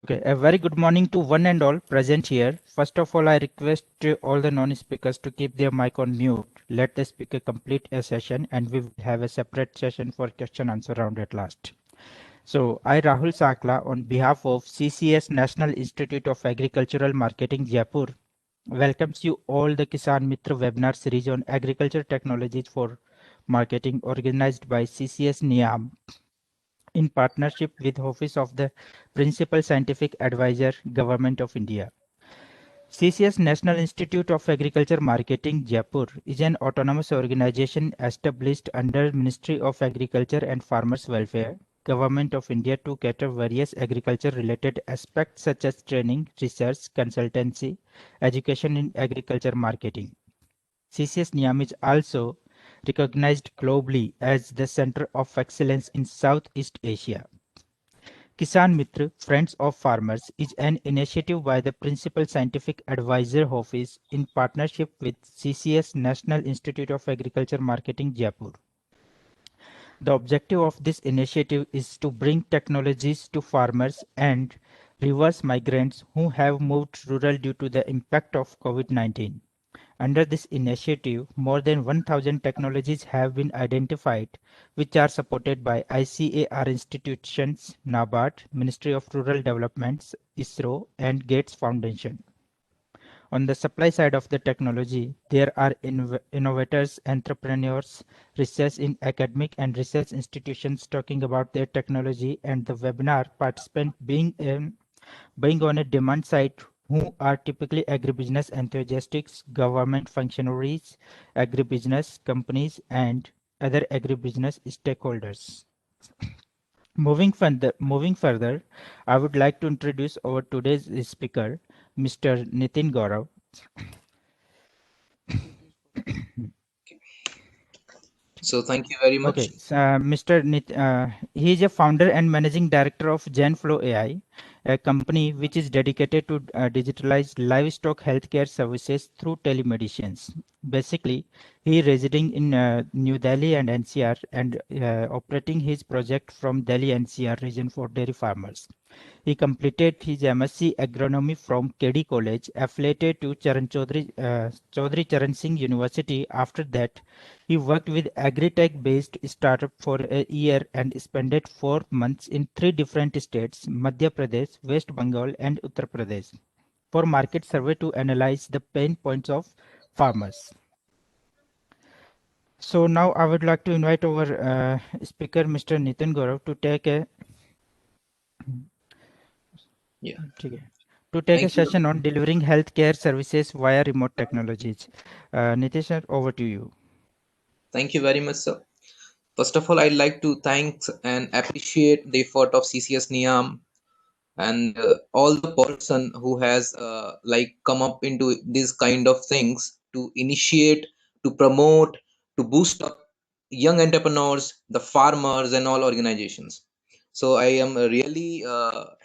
Okay, a very good morning to one and all present here. First of all, I request all the non-speakers to keep their mic on mute. Let the speaker complete a session and we will have a separate session for question answer round at last. So, I Rahul Sakla on behalf of CCS National Institute of Agricultural Marketing Jaipur welcomes you all the Kisan Mitra webinar series on agriculture technologies for marketing organized by CCS NIAM in partnership with Office of the Principal Scientific Advisor, Government of India. CCS National Institute of Agriculture Marketing, Jaipur is an autonomous organization established under Ministry of Agriculture and Farmers Welfare, Government of India to cater various agriculture-related aspects such as training, research, consultancy, education in agriculture marketing. CCS Niam is also recognized globally as the center of excellence in Southeast Asia. Kisan Mitra Friends of Farmers is an initiative by the Principal Scientific Advisor Office in partnership with CCS National Institute of Agriculture Marketing Jaipur. The objective of this initiative is to bring technologies to farmers and reverse migrants who have moved rural due to the impact of COVID-19. Under this initiative, more than 1,000 technologies have been identified, which are supported by ICAR institutions, NABARD, Ministry of Rural Development, ISRO, and Gates Foundation. On the supply side of the technology, there are innovators, entrepreneurs, research in academic and research institutions talking about their technology, and the webinar participant being on a demand side who are typically agribusiness enthusiasts, government functionaries, agribusiness companies, and other agribusiness stakeholders. Moving further, I would like to introduce our today's speaker, Mr. Nitin Gaurav. So thank you very much. Okay, so, Mr. He is a founder and managing director of GenFlow AI, a company which is dedicated to digitalize livestock healthcare services through telemedicine. Basically, he is residing in New Delhi and NCR and operating his project from Delhi NCR region for dairy farmers. He completed his MSc Agronomy from KD College, affiliated to Chaudhry Charan Singh University. After that, he worked with agri-tech-based startup for a year and spent 4 months in 3 different states, Madhya Pradesh, West Bengal, and Uttar Pradesh, for market survey to analyze the pain points of farmers. So now I would like to invite our speaker, Mr. Nitin Gaurav, to take a Yeah. to take a Thank you. session on delivering healthcare services via remote technologies. Nitish, sir, over to you. Thank you very much, sir. First of all, I'd like to thank and appreciate the effort of CCS Niam and all the person who has come up into these kind of things to initiate, to promote, to boost up young entrepreneurs, the farmers, and all organizations. So I am really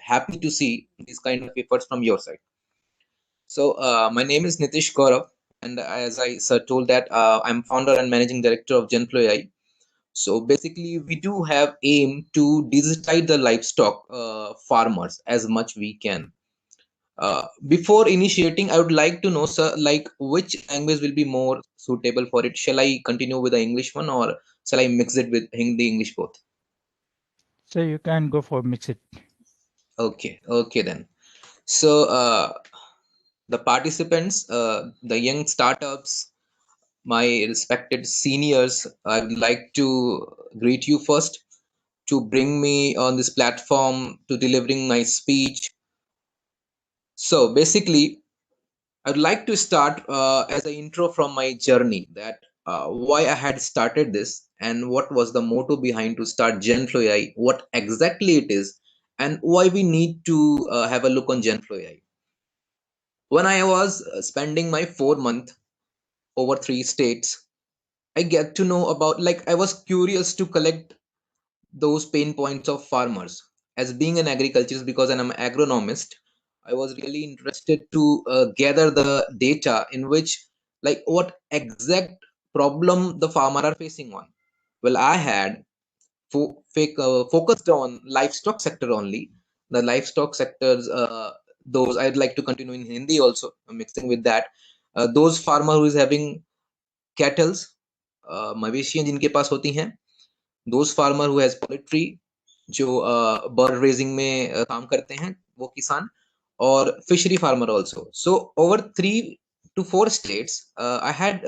happy to see these kind of efforts from your side. So my name is Nitish Gaurav, and as I sir told that I'm founder and managing director of GenFlow AI. So basically, we do have aim to digitize the livestock farmers as much we can. Before initiating, I would like to know, sir, like which language will be more suitable for it. Shall I continue with the English one, or shall I mix it with Hindi English both? So you can go for mix it. Okay, okay then. So the participants, the young startups, my respected seniors, I would like to greet you first to bring me on this platform to delivering my speech. So basically, I'd like to start as an intro from my journey that why I had started this and what was the motto behind to start GenFlow AI, what exactly it is, and why we need to have a look on GenFlow AI. When I was spending my 4 month over 3 states, I get to know about, like, I was curious to collect those pain points of farmers. As being an agriculturist, because I'm an agronomist, I was really interested to gather the data in which, like, what exact problem the farmer are facing on. Well, I had focused on livestock sector only, the livestock sectors, those I'd like to continue in Hindi also, mixing with that. Those farmer who is having cattle, मवेशियां जिनके पास होती हैं, those farmer who has poultry, जो bird raising में काम करते हैं वो किसान, और fishery farmer also. So over 3 to 4 states, I had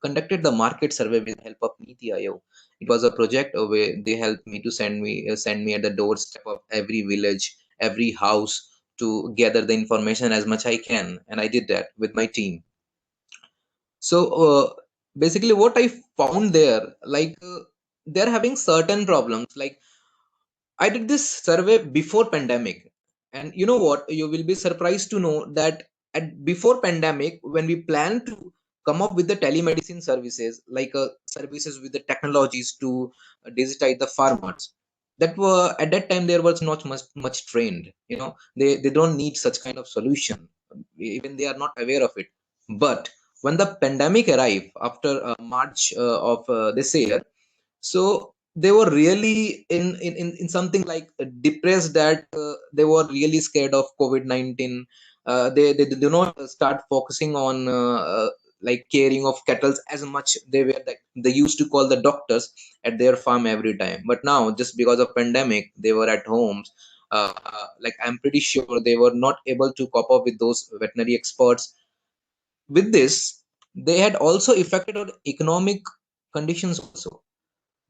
conducted the market survey with help of Niti Aayog. It was a project where they helped me to send me at the doorstep of every village, every house, to gather the information as much I can, and I did that with my team. So basically what I found there, like they're having certain problems. Like, I did this survey before pandemic, and you know what? You will be surprised to know that at before pandemic, when we planned to come up with the telemedicine services, like services with the technologies to digitize the farmers, that were at that time there was not much trained. They don't need such kind of solution. Even they are not aware of it. But when the pandemic arrived after March of this year, so they were really in something like depressed, that they were really scared of COVID-19. They do not start focusing on like caring of cattle as much. They used to call the doctors at their farm every time, but now just because of pandemic they were at homes. Like, I'm pretty sure they were not able to cope up with those veterinary experts. With this, they had also affected our economic conditions also.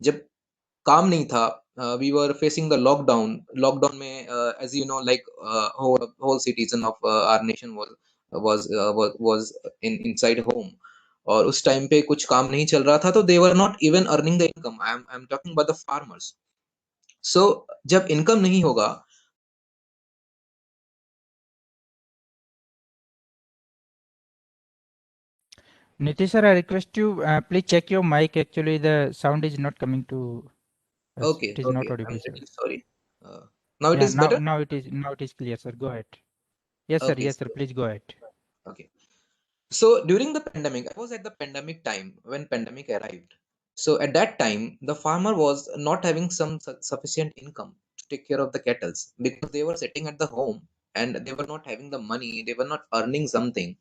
जब काम नहीं था, we were facing the lockdown में, as you know, like whole citizen of our nation was inside home, और उस time पे कुछ काम नहीं चल रहा था, तो they were not even earning the income. I'm talking about the farmers. So जब income नहीं होगा, Nitish sir, I request you, please check your mic. Actually, the sound is not coming to us. okay, It is not okay, audible, I'm sir. really sorry. uh, Now it Yeah, is better. now it is clear, sir. Go ahead. Yes, sir. Okay, Yes, so sir. Please go ahead. okay. So during the pandemic, I was at the pandemic time when pandemic arrived. So at that time, the farmer was not having some sufficient income to take care of the cattle, because they were sitting at the home and they were not having the money. They were not earning something.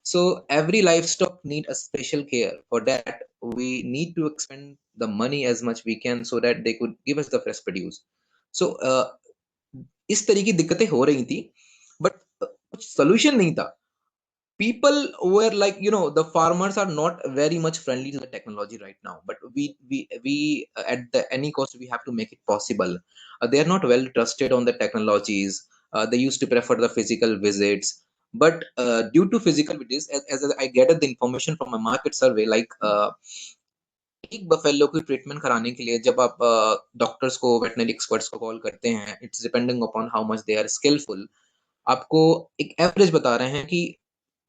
So every livestock need a special care. For that, we need to expend the money as much we can so that they could give us the fresh produce. So इस तरह की दिक्कतें हो रही थी, but कुछ solution नहीं था. People were like, the farmers are not very much friendly to the technology right now, but we at the any cost we have to make it possible. They are not well trusted on the technologies. They used to prefer the physical visits, but due to physical visits, as I gathered the information from a market survey, like एक buffalo की treatment कराने के लिए जब आप doctors को, veterinary experts को call करते हैं, it's depending upon how much they are skillful. आपको एक एवरेज बता रहे हैं कि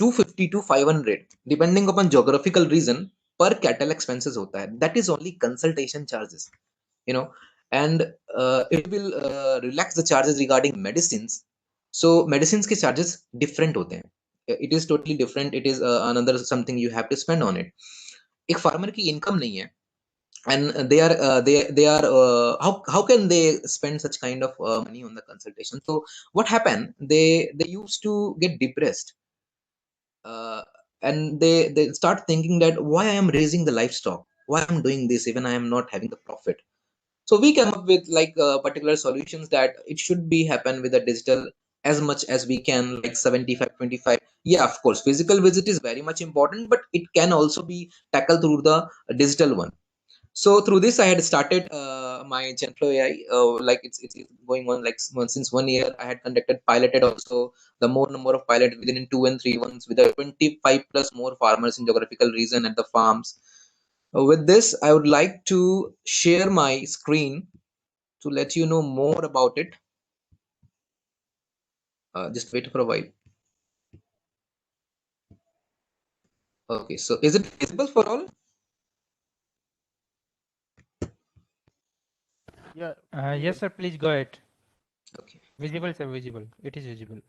250 to 500 depending upon geographical region पर कैटल एक्सपेंसेस होता है. That is only consultation charges, you know and it will relax the charges regarding medicines. So medicines के charges different होते हैं. It is totally different. It is another something you have to spend on it. एक farmer की income नहीं है, and they are how can they spend such kind of money on the consultation? So what happened, they used to get depressed, and they start thinking that why I am raising the livestock, why I'm doing this even I am not having the profit. So we came up with like particular solutions that it should be happen with the digital as much as we can, like 75-25. Yeah, of course physical visit is very much important, but it can also be tackled through the digital one. So through this, I had started my Genflow AI. It's going on like since 1 year. I had conducted piloted also the more number of pilot within in 2 and 3 months with the 25 plus more farmers in geographical region at the farms. With this, I would like to share my screen to let you know more about it. Just wait for a while. Okay, so is it visible for all? Yeah. Yes, sir. Please go ahead. Okay. Visible, sir. Visible. It is visible.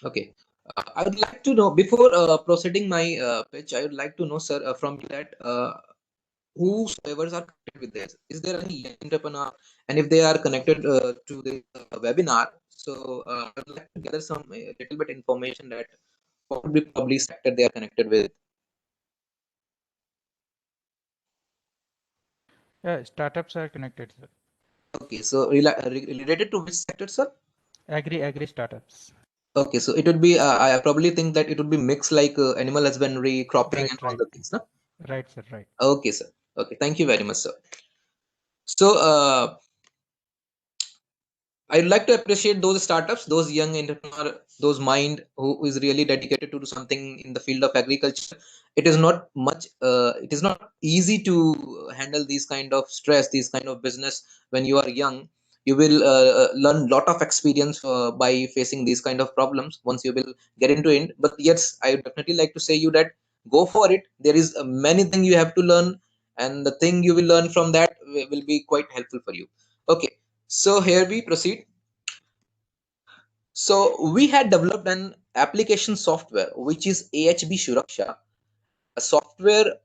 Okay. I would like to know before proceeding my pitch. I would like to know, sir, from you that whosoever are connected with this, is there any young entrepreneur, and if they are connected to the webinar, so I would like to gather some little bit information that what would be probably sector they are connected with. Yeah, startups are connected, sir. Okay, so related to which sector, sir? Agri startups. Okay, so it would be I probably think that it would be mixed like animal husbandry, cropping, and Right, all right, the things, no? right, sir, right. Okay, sir. Okay, thank you very much, sir. So I'd like to appreciate those startups, those young entrepreneur, those mind who is really dedicated to do something in the field of agriculture. It is not much. It is not easy to handle these kind of stress, these kind of business when you are young. You will learn lot of experience by facing these kind of problems once you will get into it. But yes, I would definitely like to say you that go for it. There is many things you have to learn, and the thing you will learn from that will be quite helpful for you. Okay, so here we proceed. So we had developed an application software which is AHB Suraksha, a software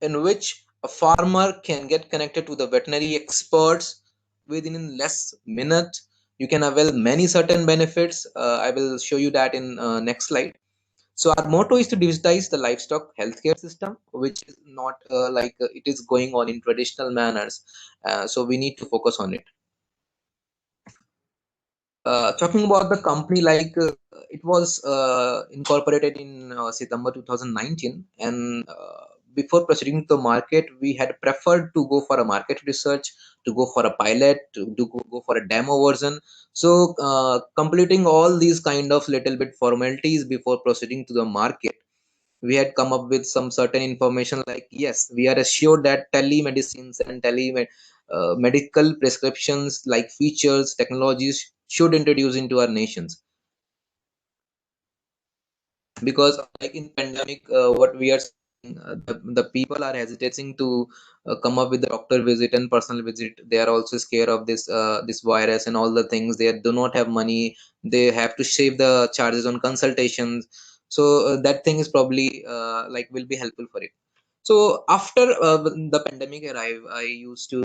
in which a farmer can get connected to the veterinary experts within less minute. You can avail many certain benefits. I will show you that in next slide. So our motto is to digitize the livestock healthcare system, which is not like it is going on in traditional manners. So we need to focus on it. Talking about the company, like it was incorporated in September 2019, and before proceeding to the market, we had preferred to go for a market research, to go for a pilot, to go for a demo version. So, completing all these kind of little bit formalities before proceeding to the market, we had come up with some certain information like yes, we are assured that telemedicines and medical prescriptions like features technologies should introduce into our nations, because like in pandemic what we are seeing, the people are hesitating to come up with the doctor visit and personal visit. They are also scared of this virus and all the things. They do not have money, they have to save the charges on consultations. So that thing is probably like will be helpful for it. So after the pandemic arrived, I used to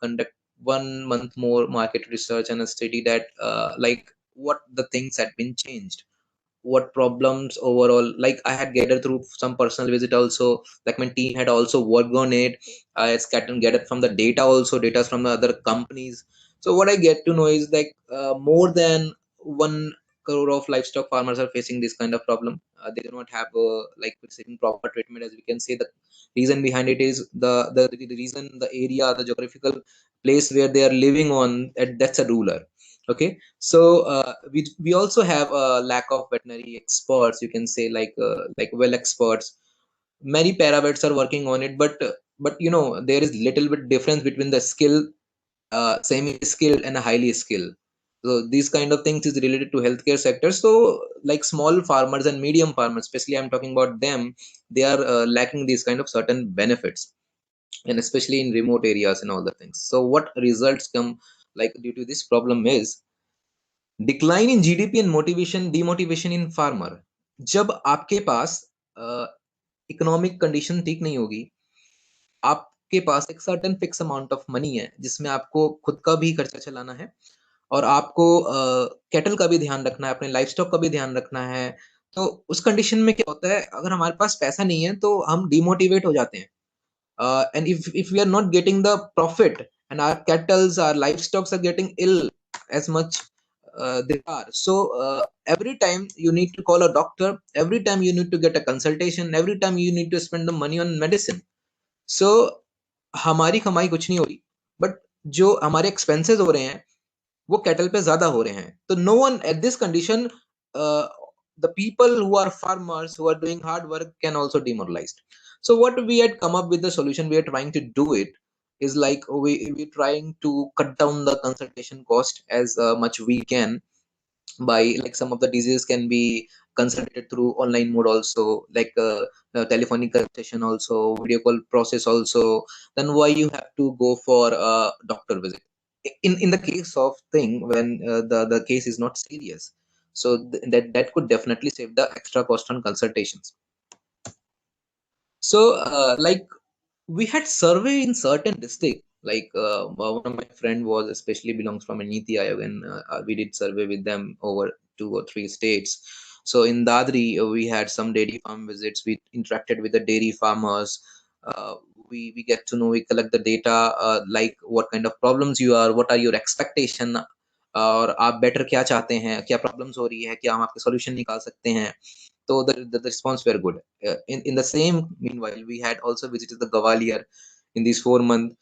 conduct 1 month more market research and a study that like what the things had been changed, what problems overall. Like I had gathered through some personal visit also, like my team had also worked on it. I scattered gathered from the data also, data from the other companies. So what I get to know is like more than 1 crore of livestock farmers are facing this kind of problem. They do not have like receiving proper treatment, as we can say. The reason behind it is the reason, the area, the geographical place where they are living on, that's a ruler. Okay, so we also have a lack of veterinary experts, you can say, like well experts. Many paravets are working on it, but you know there is little bit difference between the skill, semi skilled and a highly skilled. So these kind of things is related to healthcare sector. So like small farmers and medium farmers, especially I'm talking about them, they are lacking these kind of certain benefits, and especially in remote areas and all the things. So what results come like due to this problem is decline in GDP and motivation demotivation in farmer. जब आपके पास economic condition ठीक नहीं होगी, आपके पास एक certain fix amount of money है जिसमें आपको खुद का भी खर्चा चलाना है, और आपको कैटल का भी ध्यान रखना है, अपने लाइफ स्टॉक का भी ध्यान रखना है. तो उस कंडीशन में क्या होता है, अगर हमारे पास पैसा नहीं है तो हम डिमोटिवेट हो जाते हैं. And if we are not getting the profit, and our cattles, our livestock are getting ill as much they are, so every time you need to call a doctor, every time you need to get a consultation, every time you need to spend the money on medicine. So हमारी कमाई कुछ नहीं हो रही, but जो हमारे expenses हो रहे हैं वो कैटल पे ज्यादा हो रहे हैं. तो no one at this condition, the people who are farmers who are doing hard work can also demoralized. So what we had come up with the solution, we are trying to do it is like we trying to cut down the consultation cost as much we can, by like some of the diseases can be consulted through online mode also, like telephonic consultation also, video call process also. Then why you have to go for a doctor visit in the case of thing when the case is not serious. So that could definitely save the extra cost on consultations. So like we had survey in certain district, like one of my friend was especially belongs from Niti Aayog, and we did survey with them over 2 or 3 states. So in Dadri, we had some dairy farm visits. We interacted with the dairy farmers. uh, we get to know, we collect the data, like what kind of problems you are, what are your expectation, और आप better क्या चाहते हैं, क्या problems हो रही है, क्या हम आपके सॉल्यूशन निकाल सकते हैं. So the response were good. In the same meanwhile, we had also visited the Gavalier in these 4 months.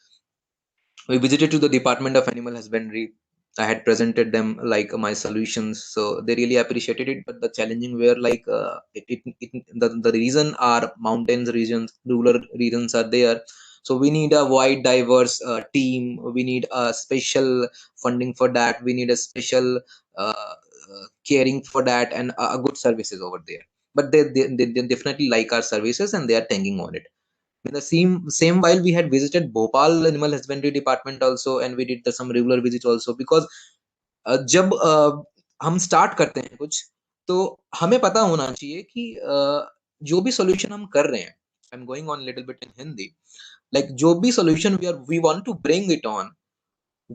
We visited to the Department of Animal Husbandry. I had presented them like my solutions, so they really appreciated it. But the challenging were like the reason are mountains regions, rural regions are there. So we need a wide, diverse team. We need a special funding for that. We need a special caring for that, and good services over there. But they definitely like our services, and they are thanking on it. In the same while, we had visited Bhopal Animal Husbandry Department also, and we did some regular visit also, because जब हम start करते हैं कुछ, तो हमें पता होना चाहिए कि जो भी सॉल्यूशन हम कर रहे हैं, I am going on little bit in Hindi, like जो भी solution we want to bring it on,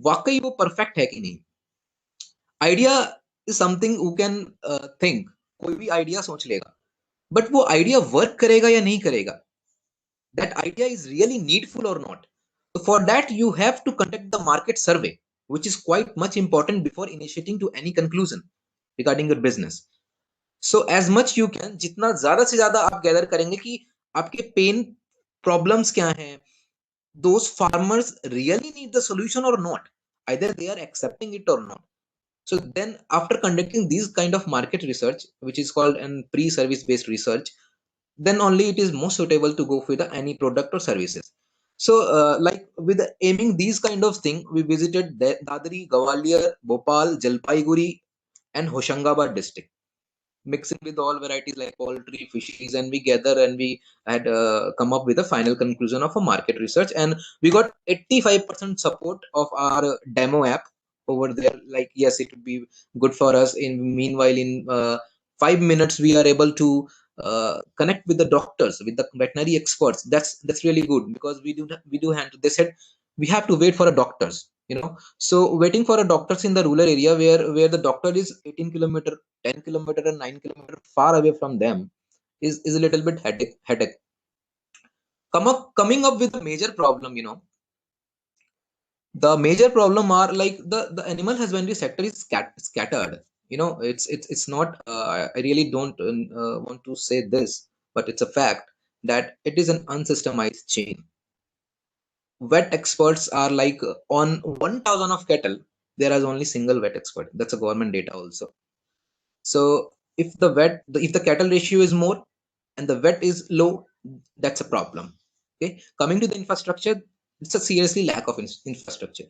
वाकई वो परफेक्ट है कि नहीं. Idea is something who can think, कोई भी आइडिया सोच लेगा, बट वो आइडिया वर्क करेगा या नहीं करेगा, that idea is really needful or not. So for that, you have to conduct the market survey, which is quite much important before initiating to any conclusion regarding your business. So as much you can, जितना ज्यादा से ज्यादा आप gather करेंगे कि आपके pen problems क्या हैं, those farmers really need the solution or not, either they are accepting it or not. So then after conducting these kind of market research, which is called an pre-service based research, then only it is most suitable to go for the any product or services. So like with aiming these kind of thing, we visited Dadri, Gwalior, Bhopal, Jalpaiguri, and Hoshangabad district, mixing with all varieties like poultry, fisheries, and we gather and we had come up with a final conclusion of a market research, and we got 85% support of our demo app over there. Like yes, it would be good for us. In meanwhile, in 5 minutes, we are able to connect with the doctors, with the veterinary experts. That's really good, because we do have to. They said we have to wait for a doctors. So waiting for a doctors in the rural area where the doctor is 18 kilometer, 10 kilometer, and 9 kilometer far away from them is a little bit headache. Coming up with a major problem. The major problem are like the animal husbandry sector is scattered. It's not. I really don't want to say this, but it's a fact that it is an unsystemized chain. Vet experts are like on 1,000 of cattle, there is only single vet expert. That's a government data also. So if the cattle ratio is more and the vet is low, that's a problem. Okay, coming to the infrastructure, it's a seriously lack of infrastructure.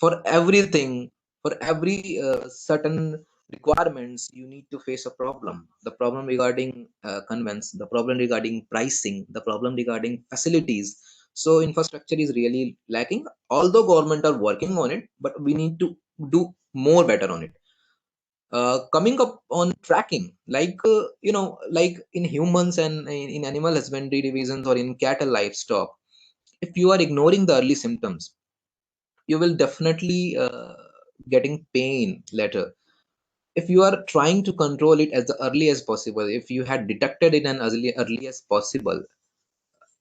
For everything, for every certain requirements, you need to face a problem. The problem regarding conveyance, the problem regarding pricing, the problem regarding facilities. So infrastructure is really lacking. Although government are working on it, but we need to do more better on it. Coming up on tracking, like in humans and in animal husbandry divisions or in cattle livestock, if you are ignoring the early symptoms, you will definitely getting pain later. If you are trying to control it as early as possible, if you had detected it as early as possible,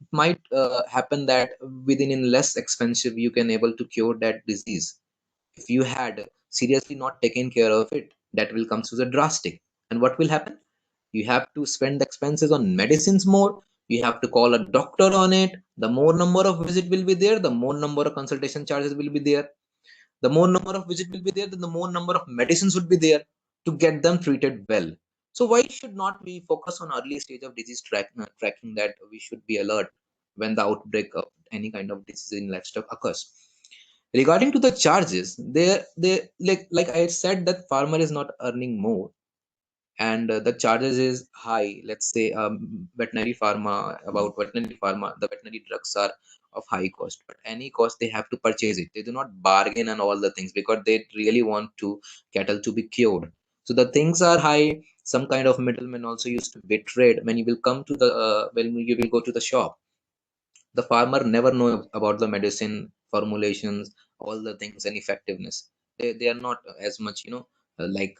it might happen that within in less expensive you can able to cure that disease. If you had seriously not taken care of it, that will come to the drastic. And what will happen? You have to spend the expenses on medicines more. You have to call a doctor on it. The more number of visit will be there, the more number of consultation charges will be there. The more number of visit will be there, then the more number of medicines would be there to get them treated well. So why should not we focus on early stage of disease tracking, that we should be alert when the outbreak of any kind of disease in livestock occurs? Regarding to the charges, they like I said that farmer is not earning more, and the charges is high. Let's say veterinary pharma, the veterinary drugs are of high cost, but any cost they have to purchase it. They do not bargain and all the things, because they really want to cattle to be cured. So the things are high. Some kind of middlemen also used to betray when you will come to the when you will go to the shop. The farmer never know about the medicine formulations, all the things and effectiveness. They are not as much, like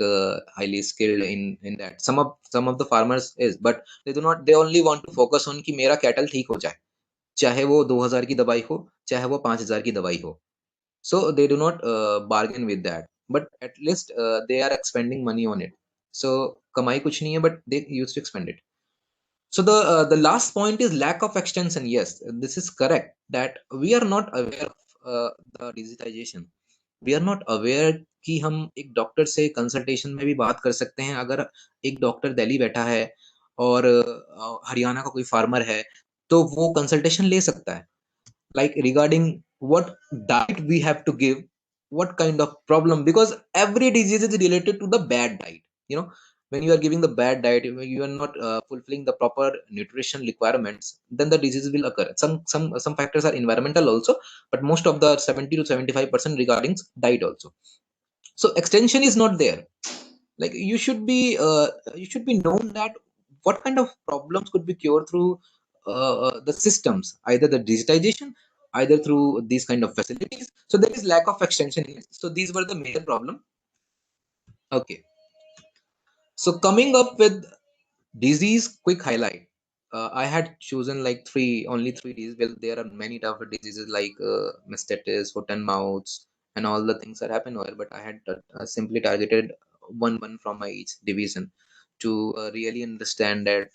highly skilled in that. Some of the farmers is, but they do not. They only want to focus on कि मेरा cattle ठीक हो जाए, चाहे वो 2000 की दवाई हो, चाहे वो 5000 की दवाई हो. So they do not bargain with that, but at least they are expending money on it. So कमाई कुछ नहीं है, but they used to expend it. So the last point is lack of extension. Yes, this is correct that we are not aware of the digitization. We are not aware कि हम एक doctor से consultation में भी बात कर सकते हैं. अगर एक डॉक्टर दिल्ली बैठा है और हरियाणा का कोई फार्मर है, तो वो कंसल्टेशन ले सकता है, like regarding what diet we have to give, what kind of problem, because every disease is related to the bad diet. When you are giving the bad diet, when you are not fulfilling the proper nutrition requirements, then the disease will occur. Some factors are environmental also, but most of the 70 to 75% regarding diet also. So extension is not there. Like you should be known that what kind of problems could be cured through the systems, either the digitization, either through these kind of facilities. So there is lack of extension here. So these were the major problem. Okay, so coming up with disease quick highlight. I had chosen like only three diseases. Well, there are many type of diseases like mastitis, foot and mouths, and all the things that happen over. But I had simply targeted one from my each division to really understand that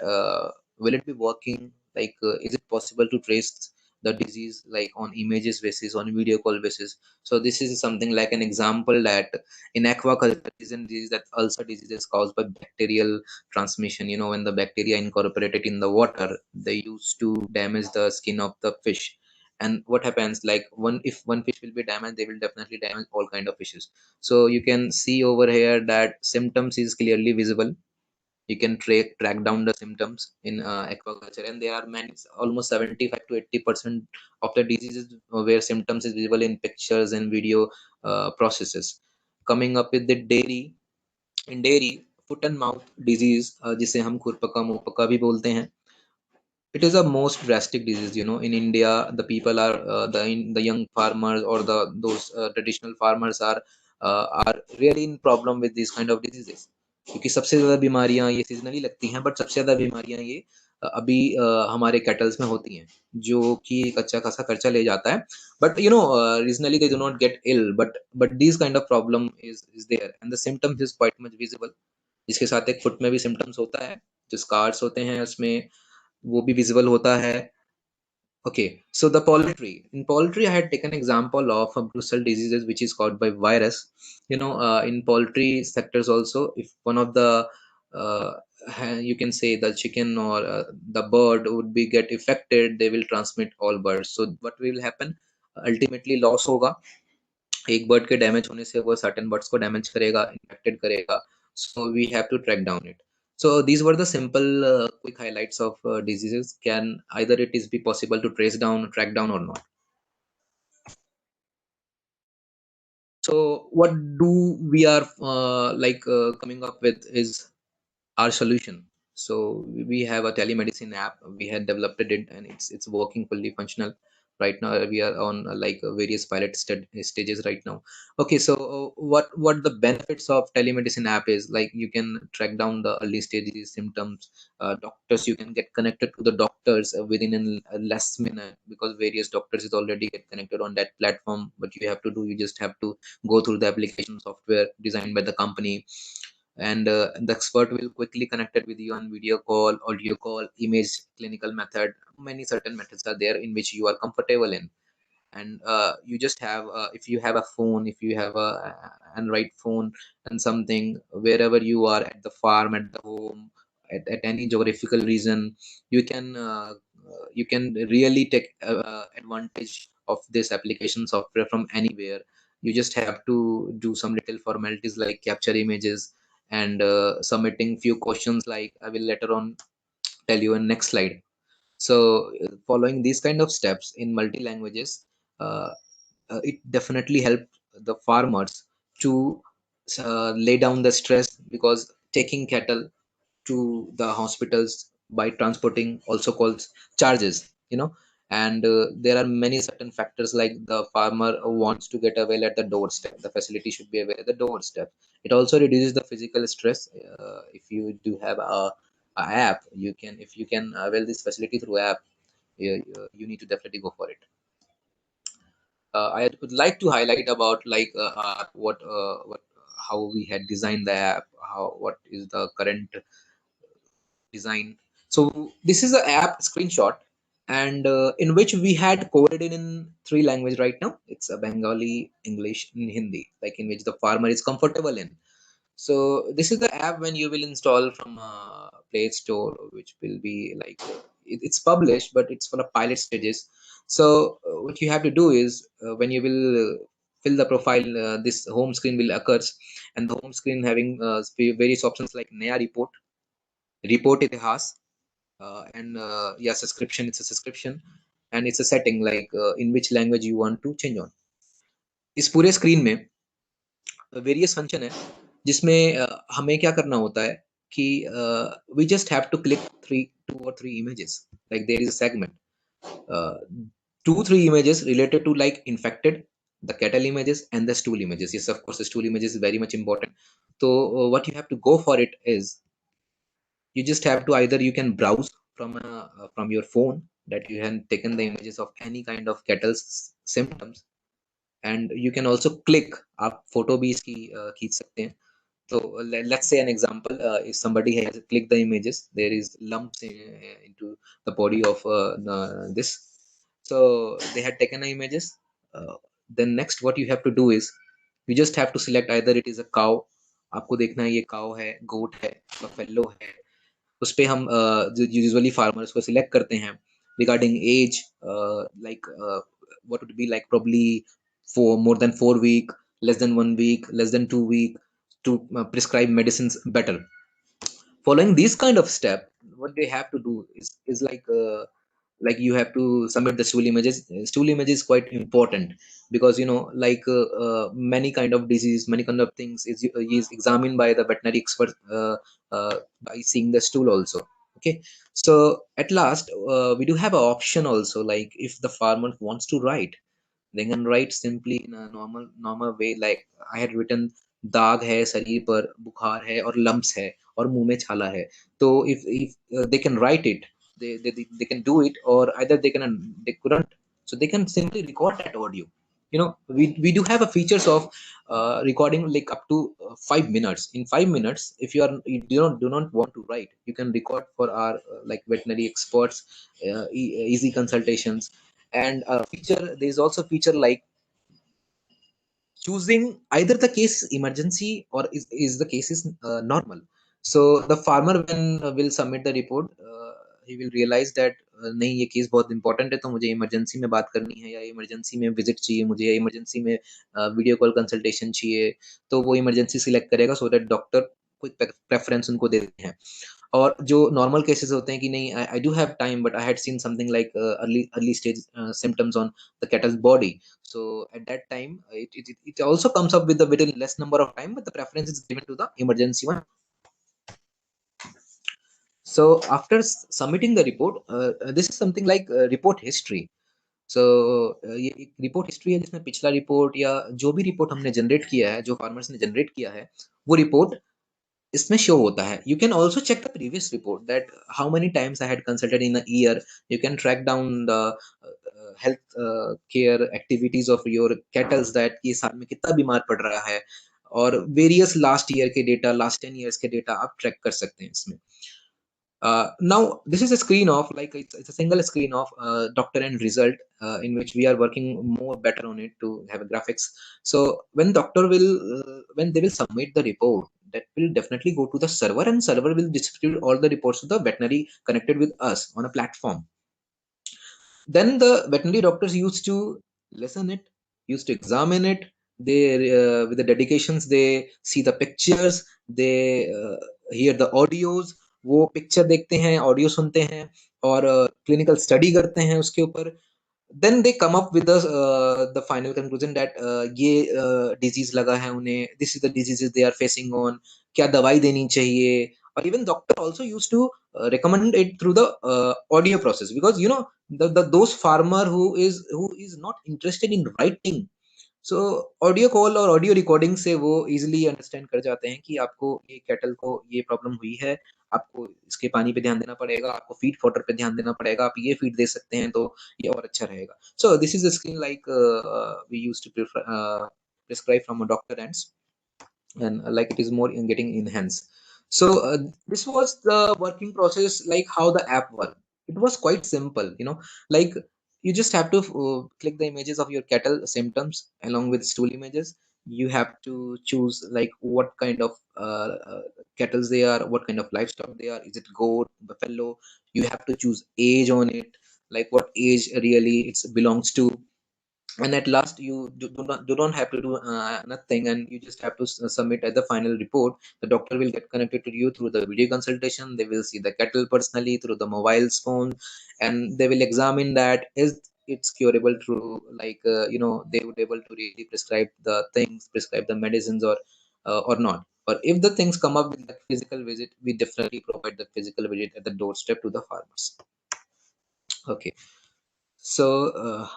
will it be working? Like, is it possible to trace the disease like on images basis, on video call basis? So this is something like an example that in aquaculture, is a disease that ulcer disease is caused by bacterial transmission. When the bacteria incorporated in the water, they used to damage the skin of the fish. And what happens, like if one fish will be damaged, they will definitely damage all kind of fishes. So you can see over here that symptoms is clearly visible. You can track down the symptoms in aquaculture, and there are many, almost 75 to 80% of the diseases where symptoms is visible in pictures and video processes. Coming up with the dairy, in dairy, foot and mouth disease, जिसे हम खुरपका मुंहपका भी बोलते हैं, it is a most drastic disease. In India, the people are the young farmers or the those traditional farmers are really in problem with these kind of diseases, क्योंकि सबसे ज्यादा बीमारियां ये सीजनली लगती हैं, बट सबसे ज्यादा बीमारियां ये अभी हमारे कैटल्स में होती हैं, जो कि एक अच्छा खासा खर्चा ले जाता है. But regionally they do not get ill, but this kind of problem is there, and the symptoms is quite much visible. जिसके साथ एक फुट में भी सिम्टम्स होता है, जो स्कार्स होते हैं उसमें, वो भी विजिबल होता है. Okay, so the poultry. In poultry, I had taken example of a Brussels diseases which is caused by virus. In poultry sectors also, if one of the you can say the chicken or the bird would be get affected, they will transmit all birds. So what will happen? Ultimately, loss होगा. एक bird के damage होने से वो certain birds को damage करेगा, infected करेगा. So we have to track down it. So these were the simple quick highlights of diseases. Can either it is be possible to trace down, track down or not. So what do we are coming up with is our solution. So we have a telemedicine app. We had developed it, and it's working fully functional right now. We are on various pilot stages right now. Okay, so what the benefits of telemedicine app is, like you can track down the early stages symptoms. Doctors, you can get connected to the doctors within a less minute, because various doctors is already get connected on that platform. What you have to do, you just have to go through the application software designed by the company, and the expert will quickly connect it with you on video call, audio call, image, clinical method. Many certain methods are there in which you are comfortable in. And you just have if you have a phone, if you have a android phone and something, wherever you are, at the farm, at the home, at any geographical region, you can really take advantage of this application software from anywhere. You just have to do some little formalities like capture images and submitting few questions, like I will later on tell you in next slide. So following these kind of steps in multi languages, it definitely helped the farmers to lay down the stress, because taking cattle to the hospitals by transporting also calls charges, and there are many certain factors, like the farmer wants to get a well at the doorstep, the facility should be available at the doorstep. It also reduces the physical stress. If you do have a app, you can, if you can avail this facility through app, you need to definitely go for it. I would like to highlight about like what how we had designed the app, how what is the current design. So this is the app screenshot, and in which we had coded in three languages right now. It's a Bengali, English, and Hindi, like in which the farmer is comfortable in. So this is the app when you will install from Play Store, which will be like it's published, but it's for the pilot stages. So what you have to do is when you will fill the profile, this home screen will occurs, and the home screen having various options like Naya report, report itihas, and yeah, subscription. It's a subscription, and it's a setting like in which language you want to change on. इस पूरे screen में various function है, जिसमें हमें क्या करना होता है कि we just have to click three, two और three images, like there is a segment, two three images related to like infected, the cattle images and the stool images. Yes, of course the stool images is very much important. So what you have to go for it is, you just have to either you can browse from your phone that you have taken the images of any kind of cattle's symptoms, and you can also click, आप photo भी इसकी खींच सकते हैं. So let's say an example, if somebody has clicked the images, there is lumps into the body of this. So they had taken the images. Then next what you have to do is, you just have to select either it is a cow, आपको देखना है ये cow है, goat है, buffalo है. उस पे हम यूजुअली फार्मर्स को सिलेक्ट करते हैं regarding age, like what would be like probably for more than 4 week, less than 1 week, less than 2 week, to prescribe medicines better. Following these kind of step, what they have to do is like you have to submit the stool images. Stool image is quite important, because like many kind of disease, many kind of things is examined by the veterinary expert, by seeing the stool also. Okay, so at last we do have an option also, like if the farmer wants to write, they can write simply in a normal way, like I had written दाग है शरीर पर, बुखार है और lumps है और मुंह में छाला है. तो if they can write it, they can do it, or either they couldn't, so they can simply record that audio. We do have a features of recording like up to 5 minutes. In 5 minutes, if you do not want to write, you can record for our like veterinary experts, easy consultations. And feature, there is also feature like choosing either the case is emergency or is the case is normal. So the farmer when will submit the report, he will realize that नहीं ये case बहुत important है, तो मुझे emergency में बात करनी है, या इमरजेंसी में विजिट चाहिए मुझे, या इमरजेंसी में वीडियो कॉल कंसल्टेशन चाहिए. तो वो इमरजेंसी सिलेक्ट करेगा, सो दैट डॉक्टर कोई प्रेफरेंस उनको देते हैं. और जो नॉर्मल केसेस होते हैं कि नहीं, I do have time but I had seen something like early stage symptoms on the cattle's body. So at that time, it also comes up with a very less number of time, but the preference is given to the emergency one. So after submitting the report, this is something like report history. So ये एक report history है, जिसमें पिछला report या जो भी report हमने generate किया है, जो फार्मर्स ने जनरेट किया है, वो रिपोर्ट इसमें शो होता है. You can also check the previous report, that how many times I had consulted in a year. You can track down the health care activities of your cattles, दैट ये साल में कितना बीमार पड़ रहा है, और वेरियस लास्ट ईयर के डेटा, लास्ट 10 years के डेटा आप ट्रैक कर सकते हैं इसमें. Now this is a screen of like it's a single screen of doctor and result, in which we are working more better on it to have a graphics. So when doctor will when they will submit the report, that will definitely go to the server, and server will distribute all the reports to the veterinary connected with us on a platform. Then the veterinary doctors used to listen it, used to examine it. They with the dedications, they see the pictures, they hear the audios. वो picture देखते हैं, audio सुनते हैं, और clinical study करते हैं उसके ऊपर. then they come up with the final conclusion that ये disease लगा है उन्हें, this is the diseases they are facing on, क्या दवाई देनी चाहिए, or even doctor also used to recommend it through the audio process, because you know those farmer who is not interested in writing, so audio call और audio recording से वो easily understand कर जाते हैं कि आपको ये कैटल को ये प्रॉब्लम हुई है, आपको इसके पानी पे ध्यान देना पड़ेगा, आपको फीड फॉटर पे ध्यान देना पड़ेगा, आप ये फीड दे सकते हैं तो ये और अच्छा रहेगा. So this is a skill like we used to prescribe from a doctor and like it is more in getting enhanced. So this was the working process, like how the app worked. It was quite simple, you know, like you just have to click the images of your cattle symptoms along with stool images. You have to choose like what kind of cattle they are, what kind of livestock they are. Is it goat, buffalo? You have to choose age on it, like what age really it belongs to. And at last you do not have to do nothing, and you just have to submit at the final report. The doctor will get connected to you through the video consultation. They will see the cattle personally through the mobile phone, and they will examine that is it's curable through like they would able to really prescribe the things, prescribe the medicines, or not. Or if the things come up with the physical visit, we definitely provide the physical visit at the doorstep to the farmers. Okay, so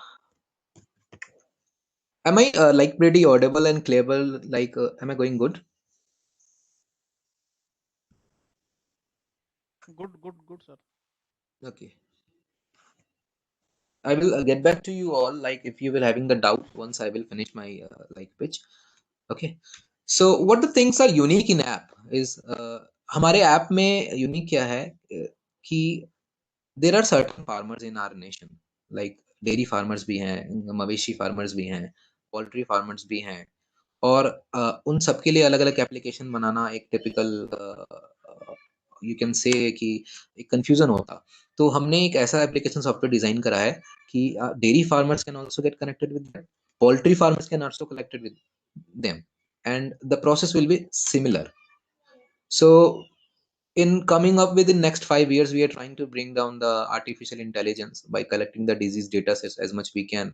am I like pretty audible and clear? Like, am I going good? Good, sir. Okay. I will get back to you all. Like, if you will having the doubt once I will finish my like pitch. Okay. So, what the things are unique in app is हमारे app में unique क्या है कि there are certain farmers in our nation, like dairy farmers भी हैं, मवेशी farmers भी हैं, पोल्ट्री फार्मर्स भी हैं, और उन सबके लिए अलग अलग एप्लीकेशन बनाना एक टिपिकल यू कैन से कि एक कंफ्यूजन होता. तो हमने एक ऐसा एप्लीकेशन सॉफ्टवेयर डिजाइन करा है कि dairy farmers can also get connected with them, poultry farmers can also connected with them, and the process will be similar. So in coming up within next 5 years, we are trying to bring down the artificial intelligence by collecting the disease data sets as much we can,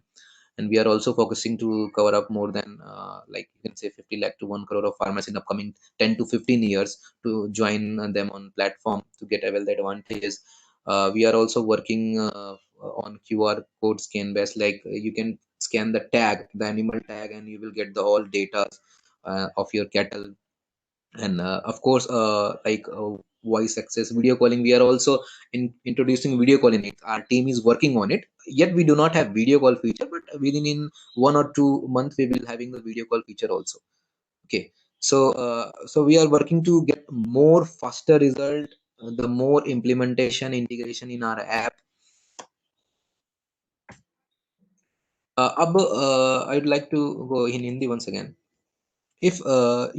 and we are also focusing to cover up more than like you can say 50 lakh to 1 crore of farmers in upcoming 10 to 15 years to join them on platform to get avail the advantages. We are also working on QR code scan based, like you can scan the tag, the animal tag, and you will get the all data of your cattle. And of course like voice access video calling, we are also introducing video calling. Our team is working on it, yet we do not have video call feature, but within in 1 or 2 months we will having the video call feature also. Okay, so we are working to get more faster result, the more implementation integration in our app. अब I'd like to go in Hindi once again. If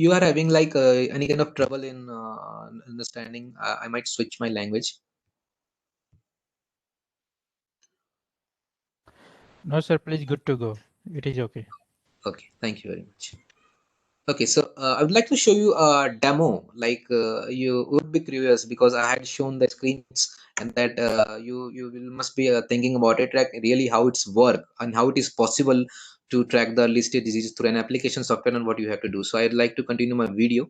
you are having like any kind of trouble in understanding, I might switch my language. No, sir, please, good to go. It is okay. Okay, thank you very much. Okay, so I would like to show you a demo. Like you would be curious because I had shown the screens, and that you will must be thinking about it, like really how it's work and how it is possible to track the listed diseases through an application software and what you have to do. So I'd like to continue my video.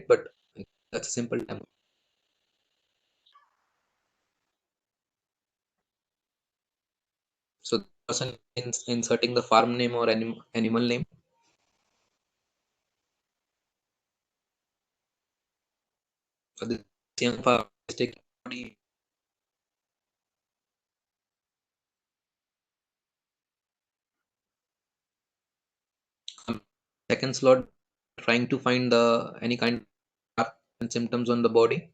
But that's a simple demo. So the person inserting the farm name or animal name. So this young farmer is taking 40 second slot, trying to find the any kind of and symptoms on the body.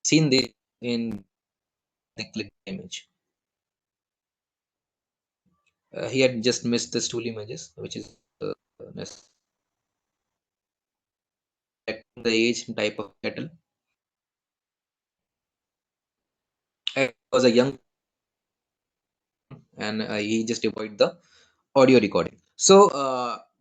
Seen this in the click image. He had just missed the stool images, which is the age and type of cattle. It was a young and he just avoid the audio recording. So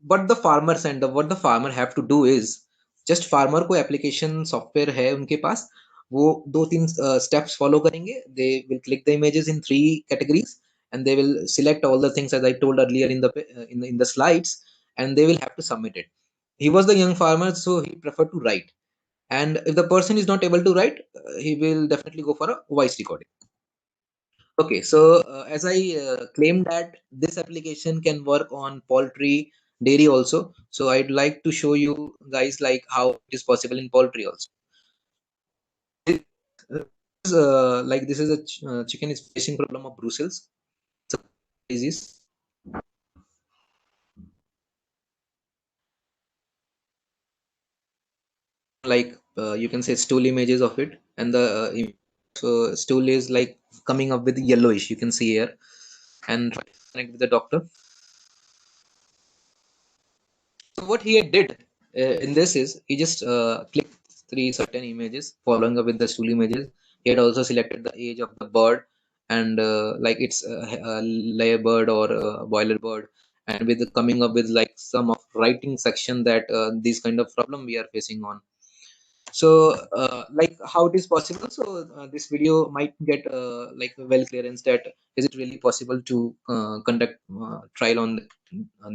but the farmers and what the farmer have to do is just farmer को application software है उनके पास, वो दो तीन steps follow करेंगे. They will click the images in three categories and they will select all the things as I told earlier in the in the slides, and they will have to submit it. He was the young farmer, so he preferred to write. And if the person is not able to write, he will definitely go for a voice recording. Okay, so as I claimed that this application can work on poultry, dairy also. So I'd like to show you guys like how it is possible in poultry also. Like this is a chicken is facing problem of brucels. It's a disease. Like you can say stool images of it, and the stool is like coming up with yellowish. You can see here, and try to connect with the doctor. So what he did in this is he just clicked three certain images following up with the stool images. He had also selected the age of the bird and like it's a layer bird or a boiler bird, and with coming up with like some of writing section that these kind of problem we are facing on. So like how it is possible, so this video might get like well clearance that is it really possible to conduct trial on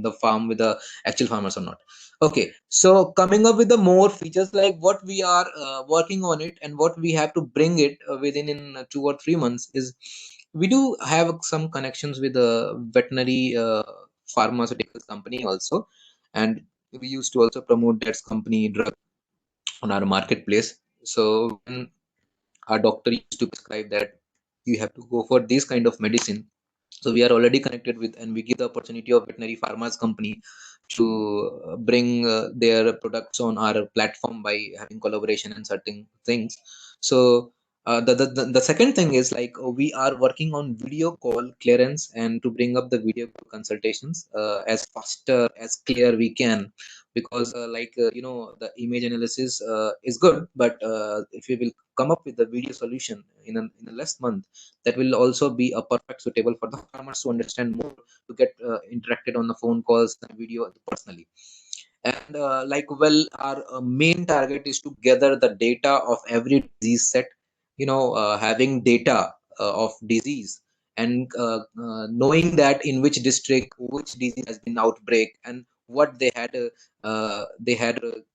the farm with the actual farmers or not. Okay, so coming up with the more features, like what we are working on it and what we have to bring it within in 2 or 3 months is we do have some connections with a veterinary pharmaceutical company also, and we used to also promote that company drug on our marketplace. So when our doctor used to prescribe that you have to go for this kind of medicine, so we are already connected with, and we give the opportunity of veterinary pharma's company to bring their products on our platform by having collaboration and certain things. So the second thing is like we are working on video call clearance and to bring up the video consultations as faster as clear we can, because like the image analysis is good, but if we will come up with the video solution in a less month, that will also be a perfect suitable for the farmers to understand more, to get interacted on the phone calls and video personally. And like well our main target is to gather the data of every disease set, having data of disease, and knowing that in which district which disease has been outbreak, and what they had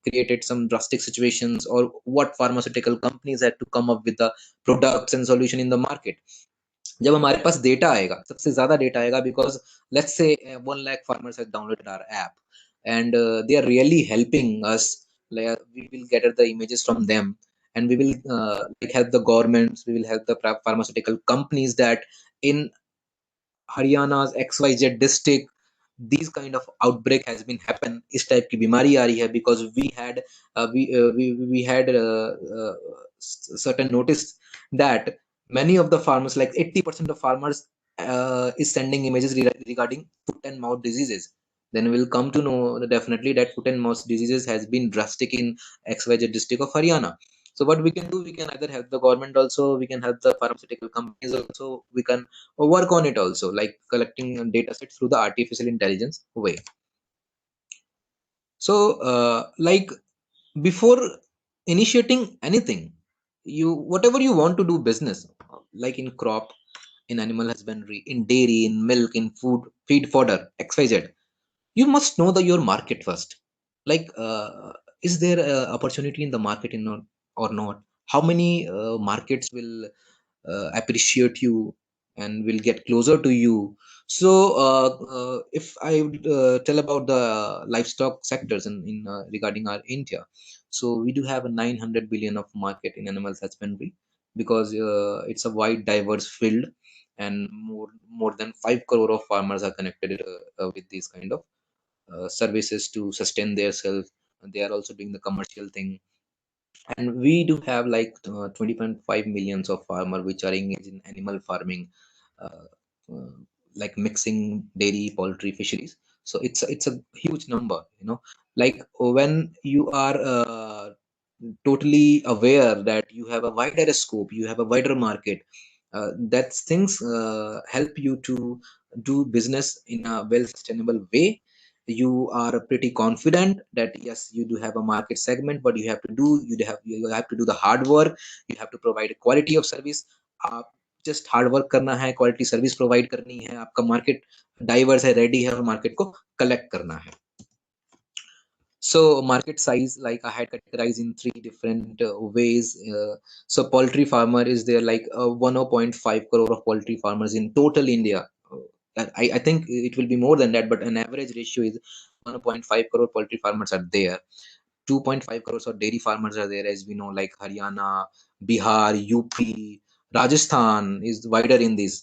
created some drastic situations, or what pharmaceutical companies had to come up with the products and solution in the market. जब हमारे पास data आएगा, सबसे ज्यादा data आएगा, because let's say 1 lakh farmers have downloaded our app, and they are really helping us. Like we will gather the images from them, and we will like help the governments, we will help the pharmaceutical companies that in Haryana's XYZ district these kind of outbreak has been happen, इस type की बीमारी आ रही है, because we had certain notice that many of the farmers, like 80% of farmers is sending images regarding foot and mouth diseases. Then we'll come to know definitely that foot and mouth diseases has been drastic in XYZ district of Haryana. So what we can do, we can either help the government also, we can help the pharmaceutical companies also, we can work on it also, like collecting data sets through the artificial intelligence way. So like before initiating anything, you whatever you want to do business, like in crop, in animal husbandry, in dairy, in milk, in food, feed fodder, XYZ, you must know your market first. Like is there a opportunity in the market or not? How many markets will appreciate you and will get closer to you? So if I would tell about the livestock sectors in regarding our India, so we do have a 900 billion of market in animal husbandry, because it's a wide diverse field, and more than 5 crore of farmers are connected with these kind of services to sustain themselves. They are also doing the commercial thing, and we do have like 20.5 millions of farmer which are engaged in animal farming, uh, uh, like mixing dairy, poultry, fisheries. So it's a huge number, like when you are totally aware that you have a wider scope, you have a wider market, that things help you to do business in a well sustainable way. You are pretty confident that yes, you do have a market segment, but you have to do the hard work. You have to provide a quality of service. आप just hard work करना है, quality service provide करनी है, आपका market diverse है, ready है, और market को collect करना है. So market size, like I had categorized in three different ways. So poultry farmer is there, like 1.5 crore of poultry farmers in total India. I think it will be more than that, but an average ratio is 1.5 crore poultry farmers are there. 2.5 crores of dairy farmers are there, as we know, like Haryana, Bihar, UP, Rajasthan is wider in this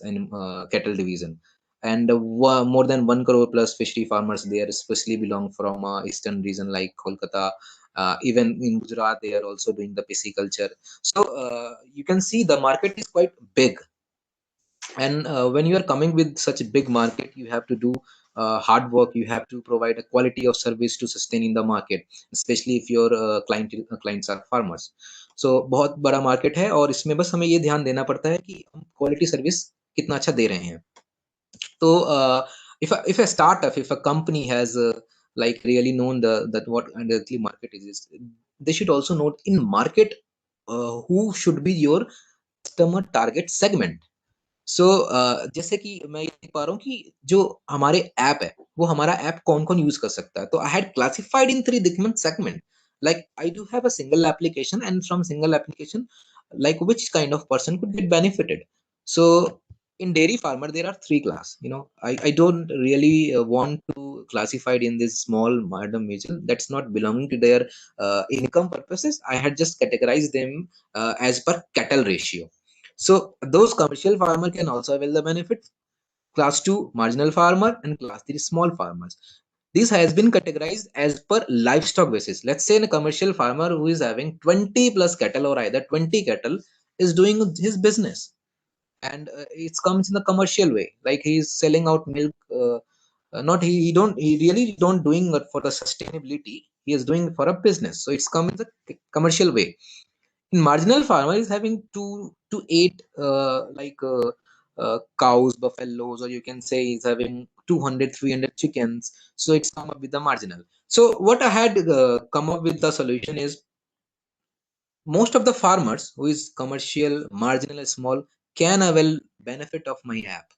cattle division. And more than 1 crore plus fishery farmers there, especially belong from eastern region like Kolkata. Even in Gujarat, they are also doing the pisciculture. So you can see the market is quite big, and when you are coming with such a big market, you have to do hard work. You have to provide a quality of service to sustain in the market, especially if your clients are farmers. So बहुत बड़ा market है, और इसमें बस हमें ये ध्यान देना पड़ता है कि हम quality service कितना अच्छा दे रहे हैं. So if a startup, if a company has like really known that what exactly market is, they should also know in market who should be your customer target segment. सो जैसे कि मैं ये देख पा रहा हूँ कि जो हमारे ऐप है, वो हमारा ऐप कौन-कौन यूज़ कर सकता है. तो I had classified in 3 different segment. Like I do have a single application, and from single application, like which kind of person could get benefited. So in dairy farmer, there are 3 class. I don't really want to classify it in this small madam major. That's not belonging to their income purposes. I had just categorized them as per cattle ratio. So those commercial farmer can also avail the benefit. Class 2 marginal farmer and class 3 small farmers. This has been categorized as per livestock basis. Let's say a commercial farmer who is having 20 plus cattle, or either 20 cattle, is doing his business, and it comes in a commercial way, like he is selling out milk. Not he really don't doing it for the sustainability. He is doing it for a business, so it's come in the commercial way. Marginal farmer is having 2 to 8 cows, buffaloes, or you can say he's having 200, 300 chickens. So it's come up with the marginal. So what I had come up with the solution is, most of the farmers who is commercial, marginal, and small can avail benefit of my app.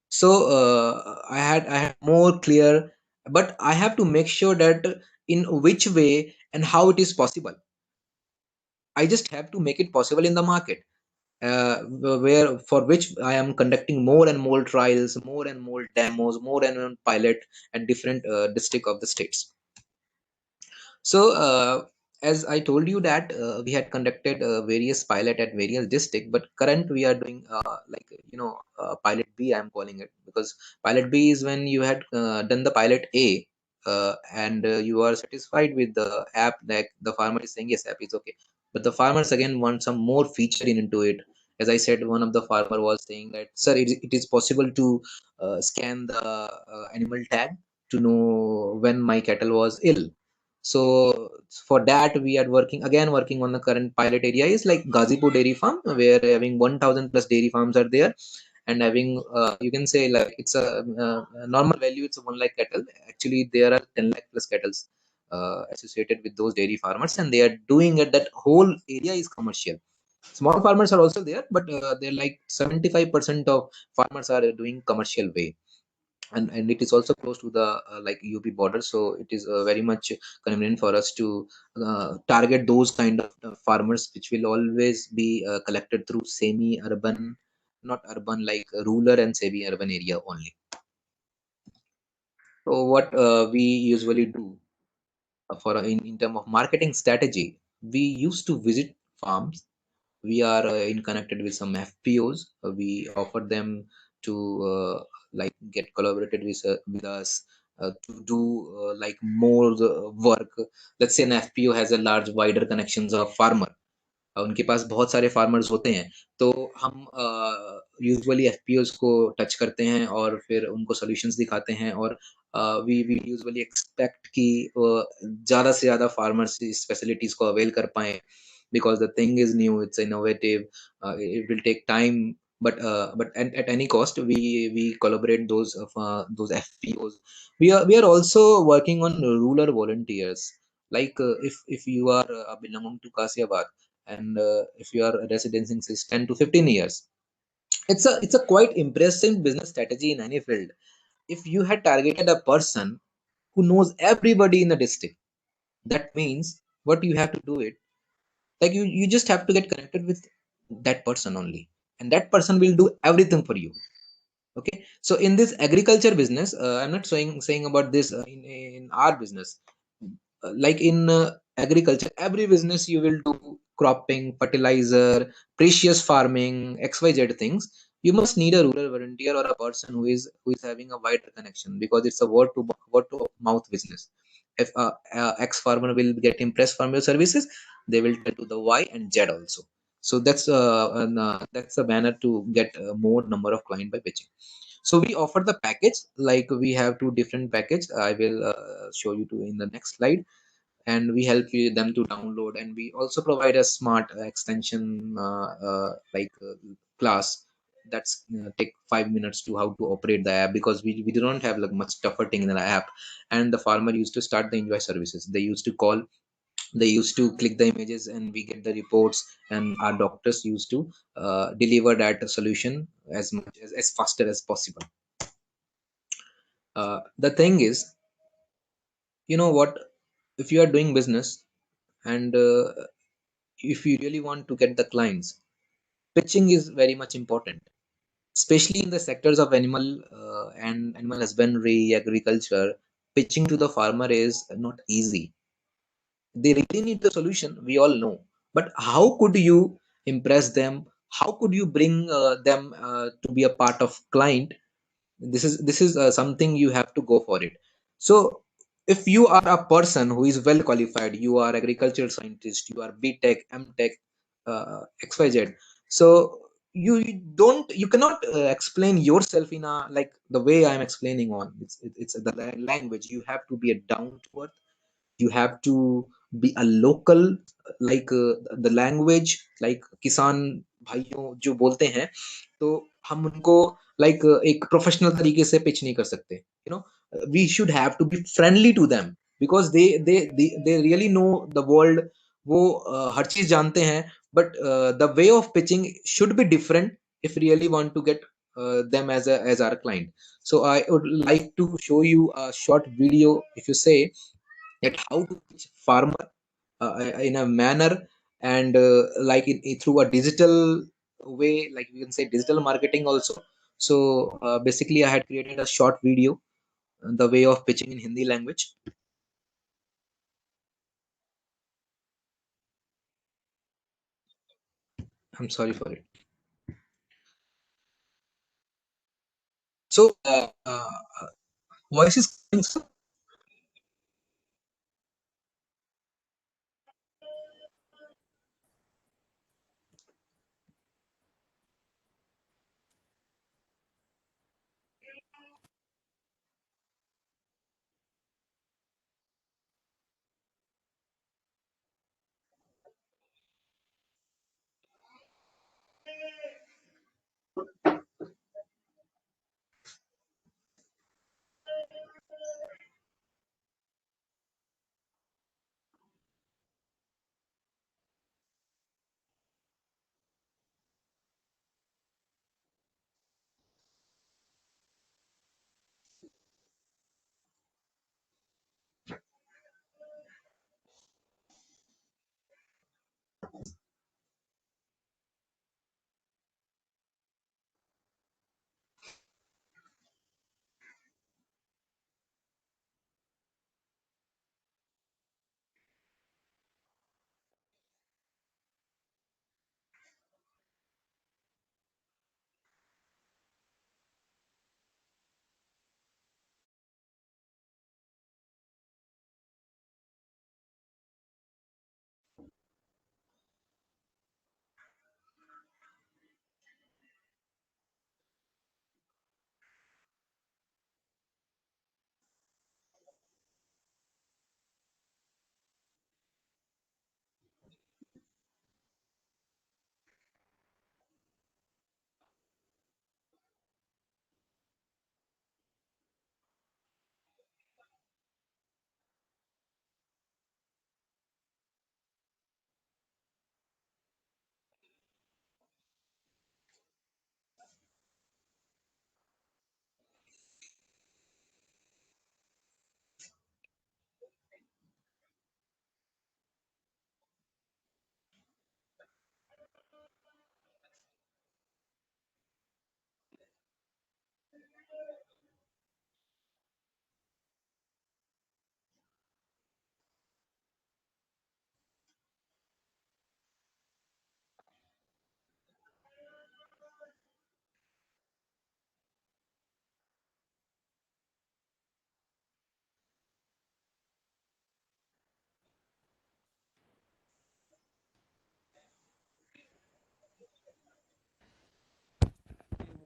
So I had more clear, but I have to make sure that in which way and how it is possible. I just have to make it possible in the market, where for which I am conducting more and more trials, more and more demos, more and more pilot at different district of the states. So as I told you that we had conducted various pilot at various district, but current we are doing pilot B, I am calling it, because pilot B is when you had done the pilot A, and you are satisfied with the app, like the farmer is saying yes, app is okay, but the farmers again want some more feature into it. As I said, one of the farmer was saying that, sir, it is possible to scan the animal tag to know when my cattle was ill. So for that, we are working on the current pilot area is like Gazipur Dairy Farm, where having 1,000 plus dairy farms are there, and having you can say like it's a normal value, it's 1 lakh cattle. Actually, there are 10 lakh plus cattle associated with those dairy farmers, and they are doing it. That whole area is commercial. Small farmers are also there, but they're like 75% of farmers are doing commercial way, and it is also close to the like UP border, so it is very much convenient for us to target those kind of farmers, which will always be collected through semi-urban, not urban, like rural and semi-urban area only. So what we usually do for in terms of marketing strategy, we used to visit farms. We are in connected with some FPOs. We offer them to like get collaborated with us to do like more work. Let's say an FPO has a large wider connections of farmer. उनके पास बहुत सारे farmers होते हैं, तो हम usually FPOs को touch करते हैं और फिर उनको सॉल्यूशंस दिखाते हैं, और वी यूजुअली एक्सपेक्ट कि ज़्यादा से ज़्यादा फार्मर्स इस फैसिलिटीज़ को अवेल कर पाएँ, because the thing is new, it's innovative, it will take time but at any cost we collaborate those FPOs. We are also working on rural volunteers. Like if you are belonging to Kasiabad, and if you are residing since 10 to 15 years, it's a quite impressive business strategy in any field. If you had targeted a person who knows everybody in the district, that means what you have to do it, like you just have to get connected with that person only, and that person will do everything for you. Okay, so in this agriculture business, I'm not saying about this in our business. Like in agriculture, every business you will do cropping, fertilizer, precious farming, xyz things, you must need a rural volunteer or a person who is having a wider connection, because it's a word to mouth business. If ex farmer will get impressed from your services, they will tell to the Y and Z also. So that's a banner to get more number of client by pitching. So we offer the package, like we have two different package. I will show you to in the next slide, and we help you them to download, and we also provide a smart extension class that's take 5 minutes to how to operate the app, because we do not have like much tougher thing in the app. And the farmer used to start the enjoy services, they used to call, they used to click the images, and we get the reports, and our doctors used to deliver that solution as faster as possible. The thing is, you know what, if you are doing business, and if you really want to get the clients, pitching is very much important, especially in the sectors of and animal husbandry, agriculture. Pitching to the farmer is not easy. They really need the solution, we all know, but how could you impress them? How could you bring them to be a part of client? This is something you have to go for it. So if you are a person who is well qualified, you are agricultural scientist, you are BTech, MTech, XYZ, so you don't, you cannot explain yourself in a like the way I'm explaining on. It's the language. You have to be a down to earth, you have to be a local, like the language, like किसान भाइयों जो बोलते हैं, तो हम उनको like एक professional तरीके से पिच नहीं कर सकते, we should have to be friendly to them, because they really know the world. वो हर चीज जानते हैं, but the way of pitching should be different if really want to get them as our client. So I would like to show you a short video, if you say, that how to teach farmer in a manner, and like through a digital way, like we can say digital marketing also. So basically I had created a short video, the way of pitching in Hindi language. I'm sorry for it. So voice is coming, sir?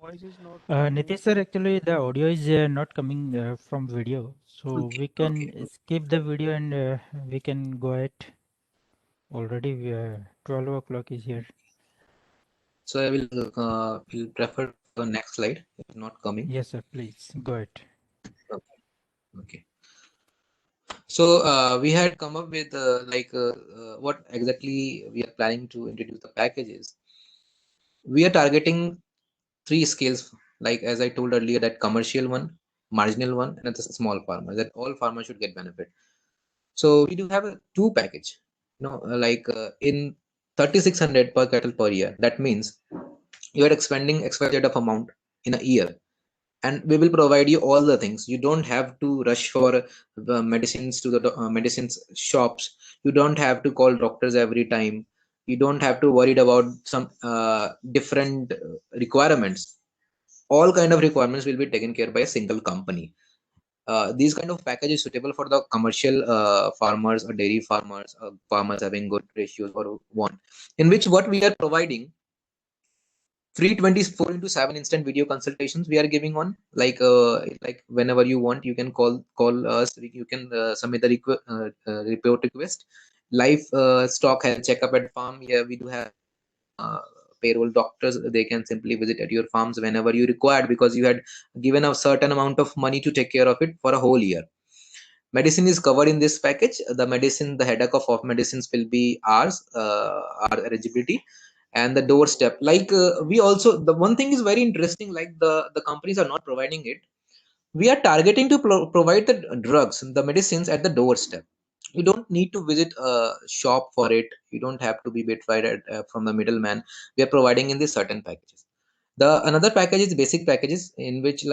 voice is not coming. Nitish sir, actually the audio is not coming from video, so Okay, we can okay. skip the video and we can go ahead. Already 12 o'clock is here. So I will prefer the next slide if not coming. Yes, sir, please go ahead. Okay. Okay. So we had come up with what exactly we are planning to introduce the packages. We are targeting three scales, like as I told earlier, that commercial one, marginal one, and the small farmer. That all farmers should get benefit. So we do have a two package. In 3600 per cattle per year. That means you are expending XYZ of amount in a year, and we will provide you all the things. You don't have to rush for the medicines to the medicines shops. You don't have to call doctors every time. You don't have to worried about some different requirements. All kind of requirements will be taken care by a single company. These kind of packages suitable for the commercial farmers or dairy farmers, farmers having good ratios or want, in which what we are providing free 24 into 7 instant video consultations we are giving on, like whenever you want you can call us. You can submit the report request. Live stock health checkup at farm. Yeah, we do have uh, payroll doctors. They can simply visit at your farms whenever you required, because you had given a certain amount of money to take care of it for a whole year. Medicine is covered in this package. The medicine, the headache of medicines will be ours, our eligibility, and the doorstep. We also, the one thing is very interesting, like the companies are not providing it. We are targeting to provide the drugs, the medicines at the doorstep. You don't need to visit a shop for it. You don't have to be betrayed from the middleman. We are providing in these certain packages. The another package is basic packages, in which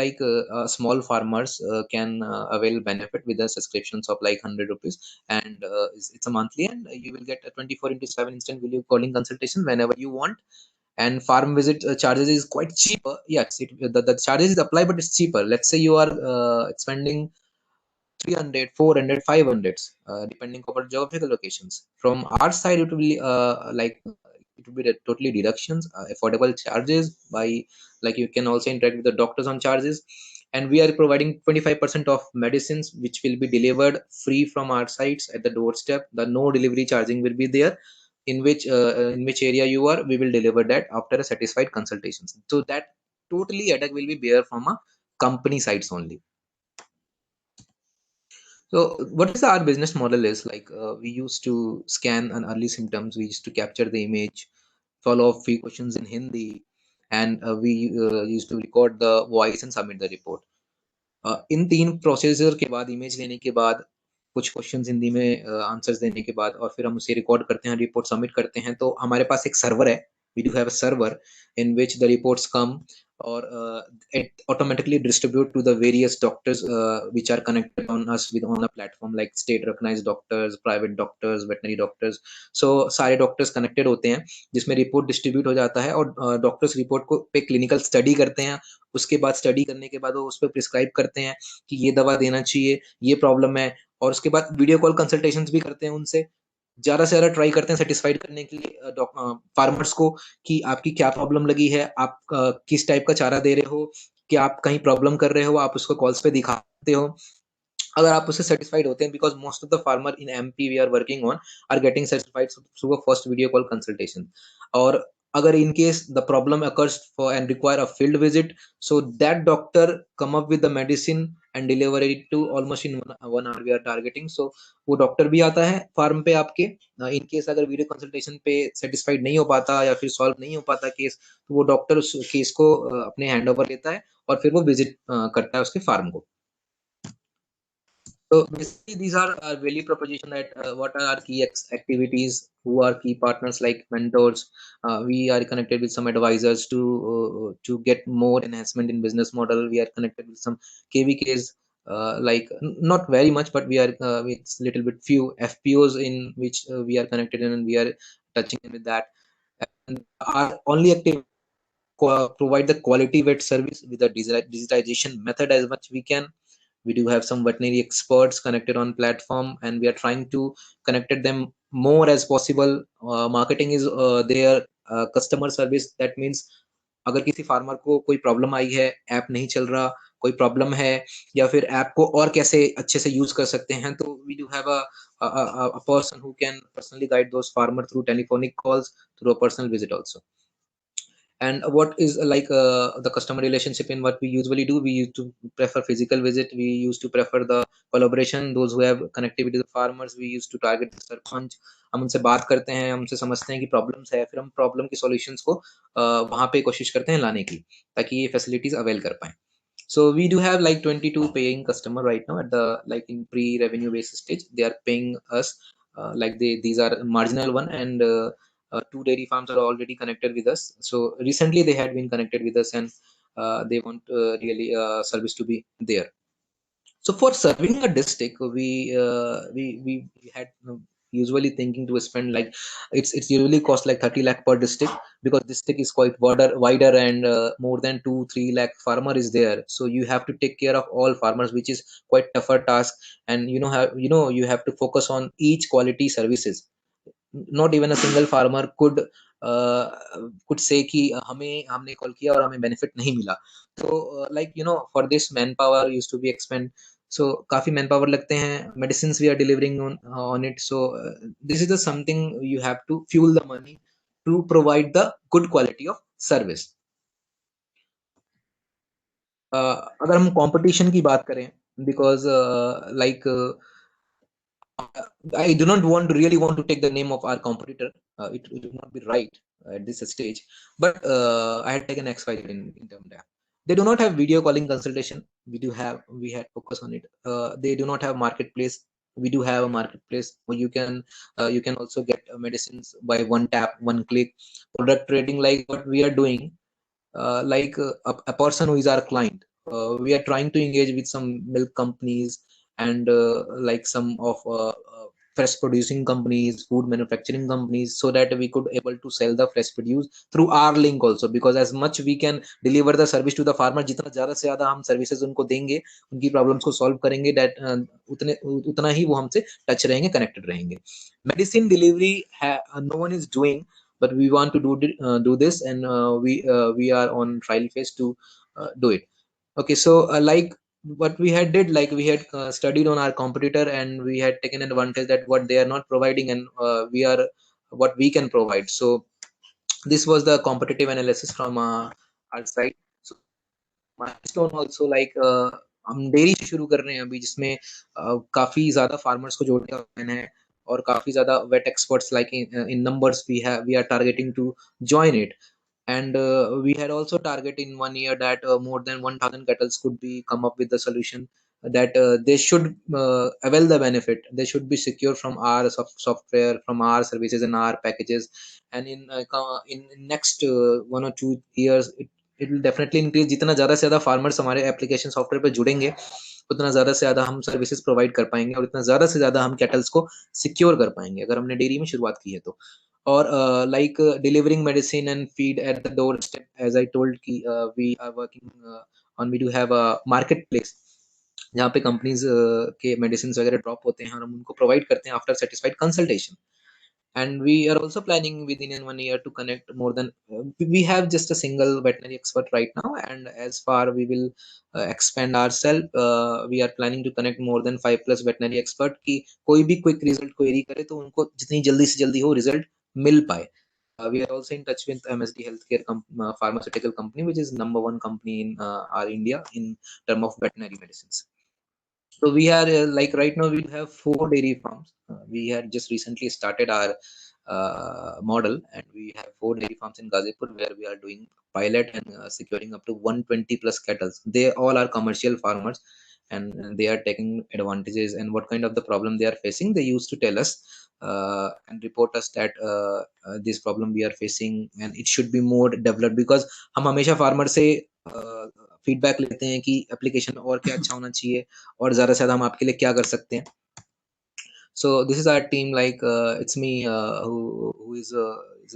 small farmers can avail benefit with the subscriptions of like 100 rupees, and it's a monthly, and you will get a 24 into 7 instant video calling consultation whenever you want. And farm visit charges is quite cheaper. Yes, the charges is applied, but it's cheaper. Let's say you are expending 300, 400, 500, depending upon geographical locations. From our side, it will be it will be totally deductions, affordable charges by, like, you can also interact with the doctors on charges. And we are providing 25% of medicines which will be delivered free from our sites at the doorstep. The no delivery charging will be there. In which area you are, we will deliver that after a satisfied consultations. So that totally attack will be bear from a company sites only. So what is our business model is like, we used to scan an early symptoms. We used to capture the image, follow up few questions in Hindi, and we used to record the voice and submit the report. इन तीन procedure के बाद, image लेने के बाद, कुछ questions Hindi में answers देने के बाद, और फिर हम उसे रिकॉर्ड करते हैं, रिपोर्ट सबमिट करते हैं, तो हमारे पास एक सर्वर है. We do have a server in which the reports come, or it automatically distribute to the various doctors which are connected on us with on a platform, like state recognized doctors, private doctors, veterinary doctors. So सारे doctors connected होते हैं, जिसमें report distribute हो जाता है, और doctors report को पे क्लिनिकल स्टडी करते हैं. उसके बाद स्टडी करने के बाद वो उस पर प्रिस्क्राइब करते हैं कि ये दवा देना चाहिए, ये प्रॉब्लम है. और उसके बाद वीडियो कॉल कंसल्टेशन भी करते हैं उनसे. ज्यादा से ज्यादा ट्राई करते हैं सेटिस्फाइड करने के लिए फार्मर्स को, कि आपकी क्या प्रॉब्लम लगी है, आप किस टाइप का चारा दे रहे हो, कि आप कहीं प्रॉब्लम कर रहे हो, आप उसको कॉल्स पे दिखाते हो. अगर आप उससे सेटिस्फाइड होते हैं, because most of the farmer in MP we are working on are getting satisfied through a first video call consultation. और अगर in case the problem occurs for and require a field visit, so that doctor come up with the medicine and deliver it to almost in 1 hour we are targeting. So वो doctor भी आता है farm पे आपके. In case अगर video consultation पे satisfied नहीं हो पाता या फिर सॉल्व नहीं हो पाता केस, तो वो डॉक्टर उस केस को अपने हैंड ओवर लेता है, और फिर वो विजिट करता है उसके फार्म को. So basically, these are our value proposition, that what are our key activities, who are key partners like mentors. We are connected with some advisors to get more enhancement in business model. We are connected with some KVKs, not very much, but we are with little bit few FPOs in which we are connected in, and we are touching in with that. And our only activity provide the quality vet service with the digitization method as much we can. We do have some veterinary experts connected on platform, and we are trying to connect them more as possible. Marketing is their customer service. That means अगर किसी farmer को कोई problem आई है, app नहीं चल रहा, कोई problem है, या फिर ऐप को और कैसे अच्छे से यूज कर सकते हैं, तो we do have a person who can personally guide those farmer through telephonic calls, through a personal visit also. And what is the customer relationship in what we usually do, we used to prefer physical visit, we used to prefer the collaboration, those who have connectivity to the farmers, we used to target the sarpanch, हम उनसे बात करते हैं, हमसे समझते हैं कि problems है, फिर हम प्रॉब्लम की सॉल्यूशंस को वहां पे कोशिश करते हैं लाने की, ताकि ये फैसिलिटीज अवेल कर पाए. So we do have like 22 paying customer right now at the like in pre-revenue basis stage. They are paying us these are marginal one, and two dairy farms are already connected with us. So recently they had been connected with us, and they want really service to be there. So for serving a district, we had usually thinking to spend like it's usually cost like 30 lakh per district, because district is quite wider, and more than 2-3 lakh farmer is there. So you have to take care of all farmers, which is quite tougher task. And you have to focus on each quality services. Not even a single farmer could say कि हमें हमने call किया और हमें benefit नहीं मिला. तो for this manpower used to be expend. So काफी manpower लगते हैं, medicines we are delivering on it. So this is the something you have to fuel the money to provide the good quality of service. अगर हम competition की बात करें, because I do not really want to take the name of our competitor. It would not be right at this stage. But I had taken XY in term there. They do not have video calling consultation. We had focus on it. They do not have marketplace. We do have a marketplace where you can also get medicines by one tap, one click. Product trading, like what we are doing, a person who is our client. We are trying to engage with some milk companies, and like some of fresh producing companies, food manufacturing companies, so that we could able to sell the fresh produce through our link also. Because as much we can deliver the service to the farmer, जितना ज़्यादा से ज़्यादा हम services उनको देंगे, उनकी problems को solve करेंगे, that उतना ही वो हमसे touch रहेंगे, connected रहेंगे. Medicine delivery no one is doing, but we want to do this, and we are on trial phase to do it. Okay, so like what we had did, like we had studied on our competitor, and we had taken advantage that what they are not providing, and we are what we can provide. So this was the competitive analysis from our side. So milestone also, like हम dairy शुरू कर रहे हैं अभी, जिसमें काफी ज्यादा farmers को जोड़ने का प्लान है, और काफी ज्यादा vet experts like in numbers we are targeting to join it. And we had also target in 1 year that more than 1000 cattle could be come up with the solution, that they should avail the benefit, they should be secure from our software, from our services and our packages. And in next 1 or 2 years, it will definitely increase. जितना ज़्यादा से ज़्यादा farmers हमारे application software पे जुड़ेंगे, उतना ज़्यादा से ज़्यादा हम services provide कर पाएंगे, और उतना ज़्यादा से ज़्यादा हम kettles को secure कर पाएंगे, अगर हमने डेयरी में शुरुआत की है तो. और delivering medicine and feed at the doorstep, as I told कि we are working on, we do have a marketplace जहाँ पे कंपनीज के मेडिसिन वगैरह ड्रॉप होते हैं, और हम उनको प्रोवाइड करते हैं after satisfied consultation. And we are also planning within in 1 year to connect more than we have just a single veterinary expert right now, and as far we will expand ourselves, we are planning to connect more than 5+ veterinary expert कि कोई भी quick result query करे तो उनको जितनी जल्दी से जल्दी हो result मिल पाए. We are also in touch with MSD Healthcare pharmaceutical company, which is number one company in our India in term of veterinary medicines. So we are like right now we have 4 dairy farms. We had just recently started our model, and we have 4 dairy farms in Gazipur where we are doing pilot and securing up to 120+ cattle. They all are commercial farmers, and they are taking advantages. And what kind of the problem they are facing, they used to tell us and report us that this problem we are facing, and it should be more developed. Because हम हमेशा farmer से feedback लेते हैं कि application और क्या अच्छा होना चाहिए, और ज़्यादा से ज़्यादा हम आपके लिए क्या कर सकते हैं. So this is our team, like it's me who is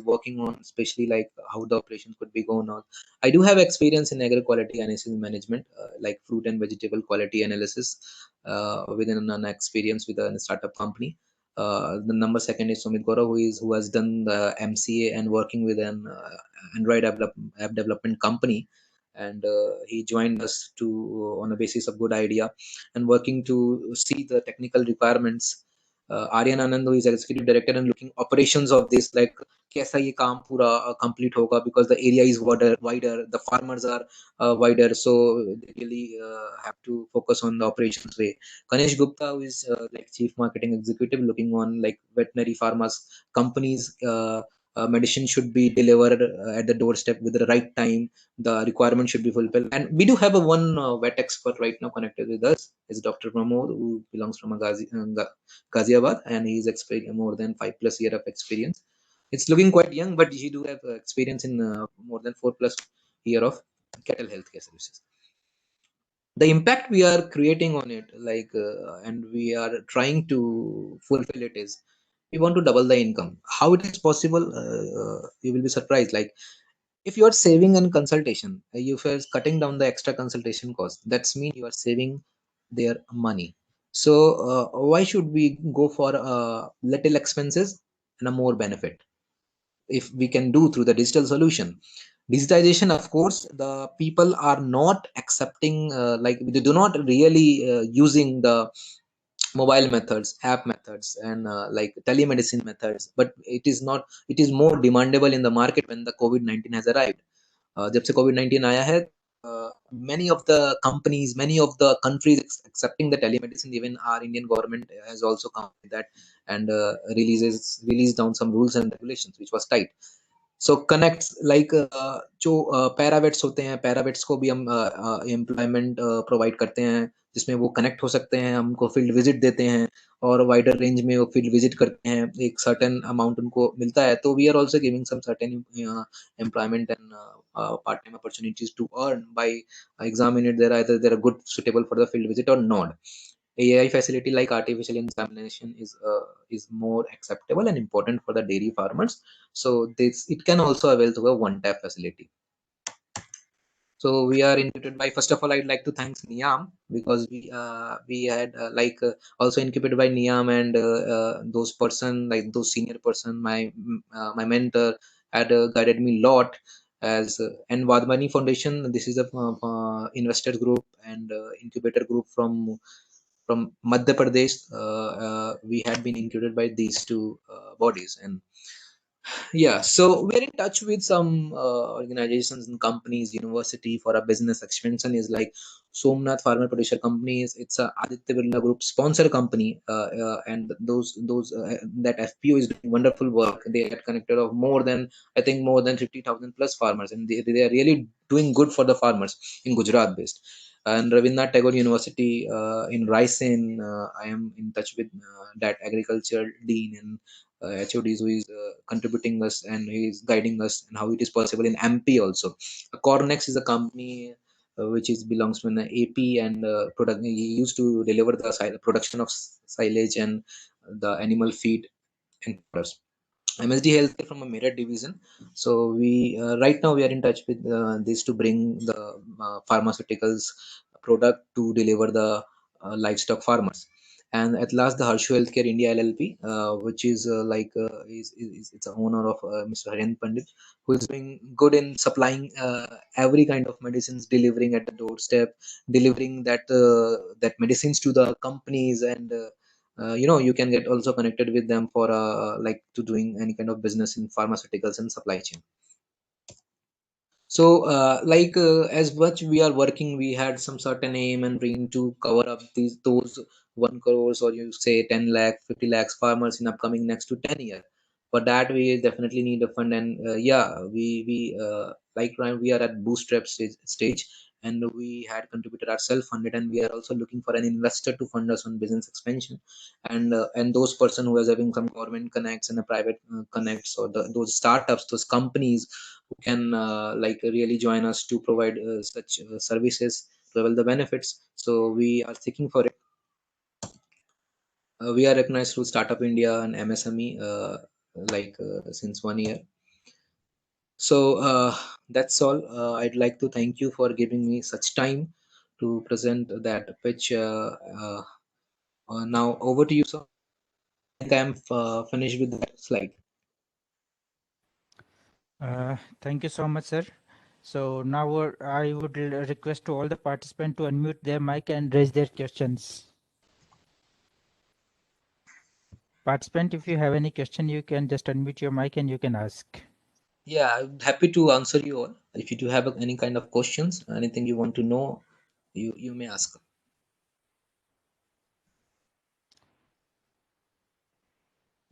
working on especially like how the operations could be going on. I do have experience in agri quality analysis management, like fruit and vegetable quality analysis, within an experience with a startup company. The number second is Sumit Gaurav, who has done the MCA and working with an Android app development company, and he joined us to on a basis of good idea and working to see the technical requirements. Aryan Anand, who is executive director and looking operations of this, like कैसा ये काम पूरा complete होगा, because the area is wider, the farmers are wider, so they really have to focus on the operations way. Ganesh Gupta, who is like chief marketing executive, looking on like veterinary pharmas companies. Medicine should be delivered at the doorstep with the right time. The requirement should be fulfilled, and we do have a one vet expert right now connected with us. Is Dr. Pramod, who belongs from Ghaziabad, and he's experienced more than 5+ year of experience. It's looking quite young, but he do have experience in more than 4+ year of cattle healthcare services. The impact we are creating on it, like and we are trying to fulfill it, is we want to double the income. How it is possible? You will be surprised. Like, if you are saving on consultation, you are cutting down the extra consultation cost, that's mean you are saving their money. So why should we go for little expenses and a more benefit if we can do through the digital solution? Digitization, of course, the people are not accepting, like they do not really using the mobile methods, app methods, and like telemedicine methods, but it is more demandable in the market when the COVID-19 has arrived. जब से COVID-19 आया है, many of the companies, many of the countries accepting the telemedicine. Even our Indian government has also come with that, and released down some rules and regulations which was tight. So connects like जो पैरावेट्स होते हैं, पैरावेट्स को भी हम employment provide करते हैं, जिसमें वो कनेक्ट हो सकते हैं, हमको फील्ड विजिट देते हैं और वाइडर रेंज में वो फील्ड विजिट करते हैं, एक सर्टेन अमाउंट उनको मिलता है. तो we are also giving some certain employment and part time opportunities to earn by examine it, there either they are good suitable for the field visit or not. AI facility like artificial insemination is more acceptable and important for the dairy farmers. So this, it can also avail to a one tap facility. So we are incubated by, first of all, I'd like to thank Niam, because we had also incubated by Niam, and those person, like those senior person, my mentor had guided me a lot. As and Vadmani Foundation, this is a investors group and incubator group from Madhya Pradesh. We had been incubated by these two bodies, and yeah, so we're in touch with some organizations and companies, university, for a business expansion. Is like Somnath Farmer Producer Companies. It's a Aditya Birla Group sponsor company, and those that FPO is doing wonderful work. They had connected of more than, I think, more than 50,000 plus farmers, and they are really doing good for the farmers in Gujarat based. And Rabindranath Tagore University in Raisen, I am in touch with that agriculture dean and HODs who is contributing us, and he is guiding us and how it is possible in MP also. Cornex is a company which is belongs to an AP, and product, he used to deliver the production of silage and the animal feed and products. MSD Healthcare from a Meerut division. So we right now we are in touch with this to bring the pharmaceuticals product to deliver the livestock farmers. And at last, the Harshu Healthcare India LLP, which is it's a owner of Mr. Harendra Pandit, who is doing good in supplying every kind of medicines, delivering at the doorstep, delivering that medicines to the companies, and you can get also connected with them for like to doing any kind of business in pharmaceuticals and supply chain. So as much we are working, we had some certain aim and bring to cover up those 1 crores, or you say 10 lakh 50 lakhs farmers in upcoming next to 10 years. For that, we definitely need a fund, and we like Ryan, we are at bootstrap stage, and we had contributed our self-funded, and we are also looking for an investor to fund us on business expansion. And those person who is having some government connects and a private connects, or those startups, those companies who can really join us to provide such services to avail the benefits. So we are seeking for it. We are recognized through Startup India and MSME since 1 year. So that's all. I'd like to thank you for giving me such time to present that pitch. Now over to you, sir. think I'm finished with that slide. Thank you so much, sir. So now I would request to all the participants to unmute their mic and raise their questions. Participant, if you have any question, you can just unmute your mic and you can ask. Yeah, I'm happy to answer you all. If you do have any kind of questions, anything you want to know, you may ask.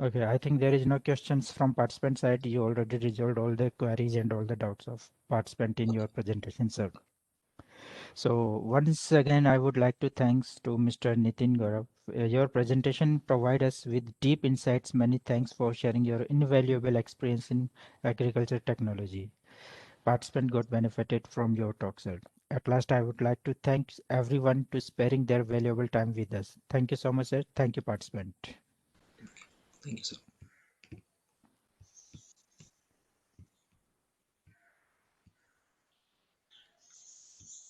Okay, I think there is no questions from participant side. You already resolved all the queries and all the doubts of participant in your presentation, sir. So once again, I would like to thanks to Mr. Nitin Gaurav. Your presentation provide us with deep insights. Many thanks for sharing your invaluable experience in agriculture technology. Participant got benefited from your talk, sir. At last, I would like to thank everyone to sparing their valuable time with us. Thank you so much, sir. Thank you, participant. Thank you, sir.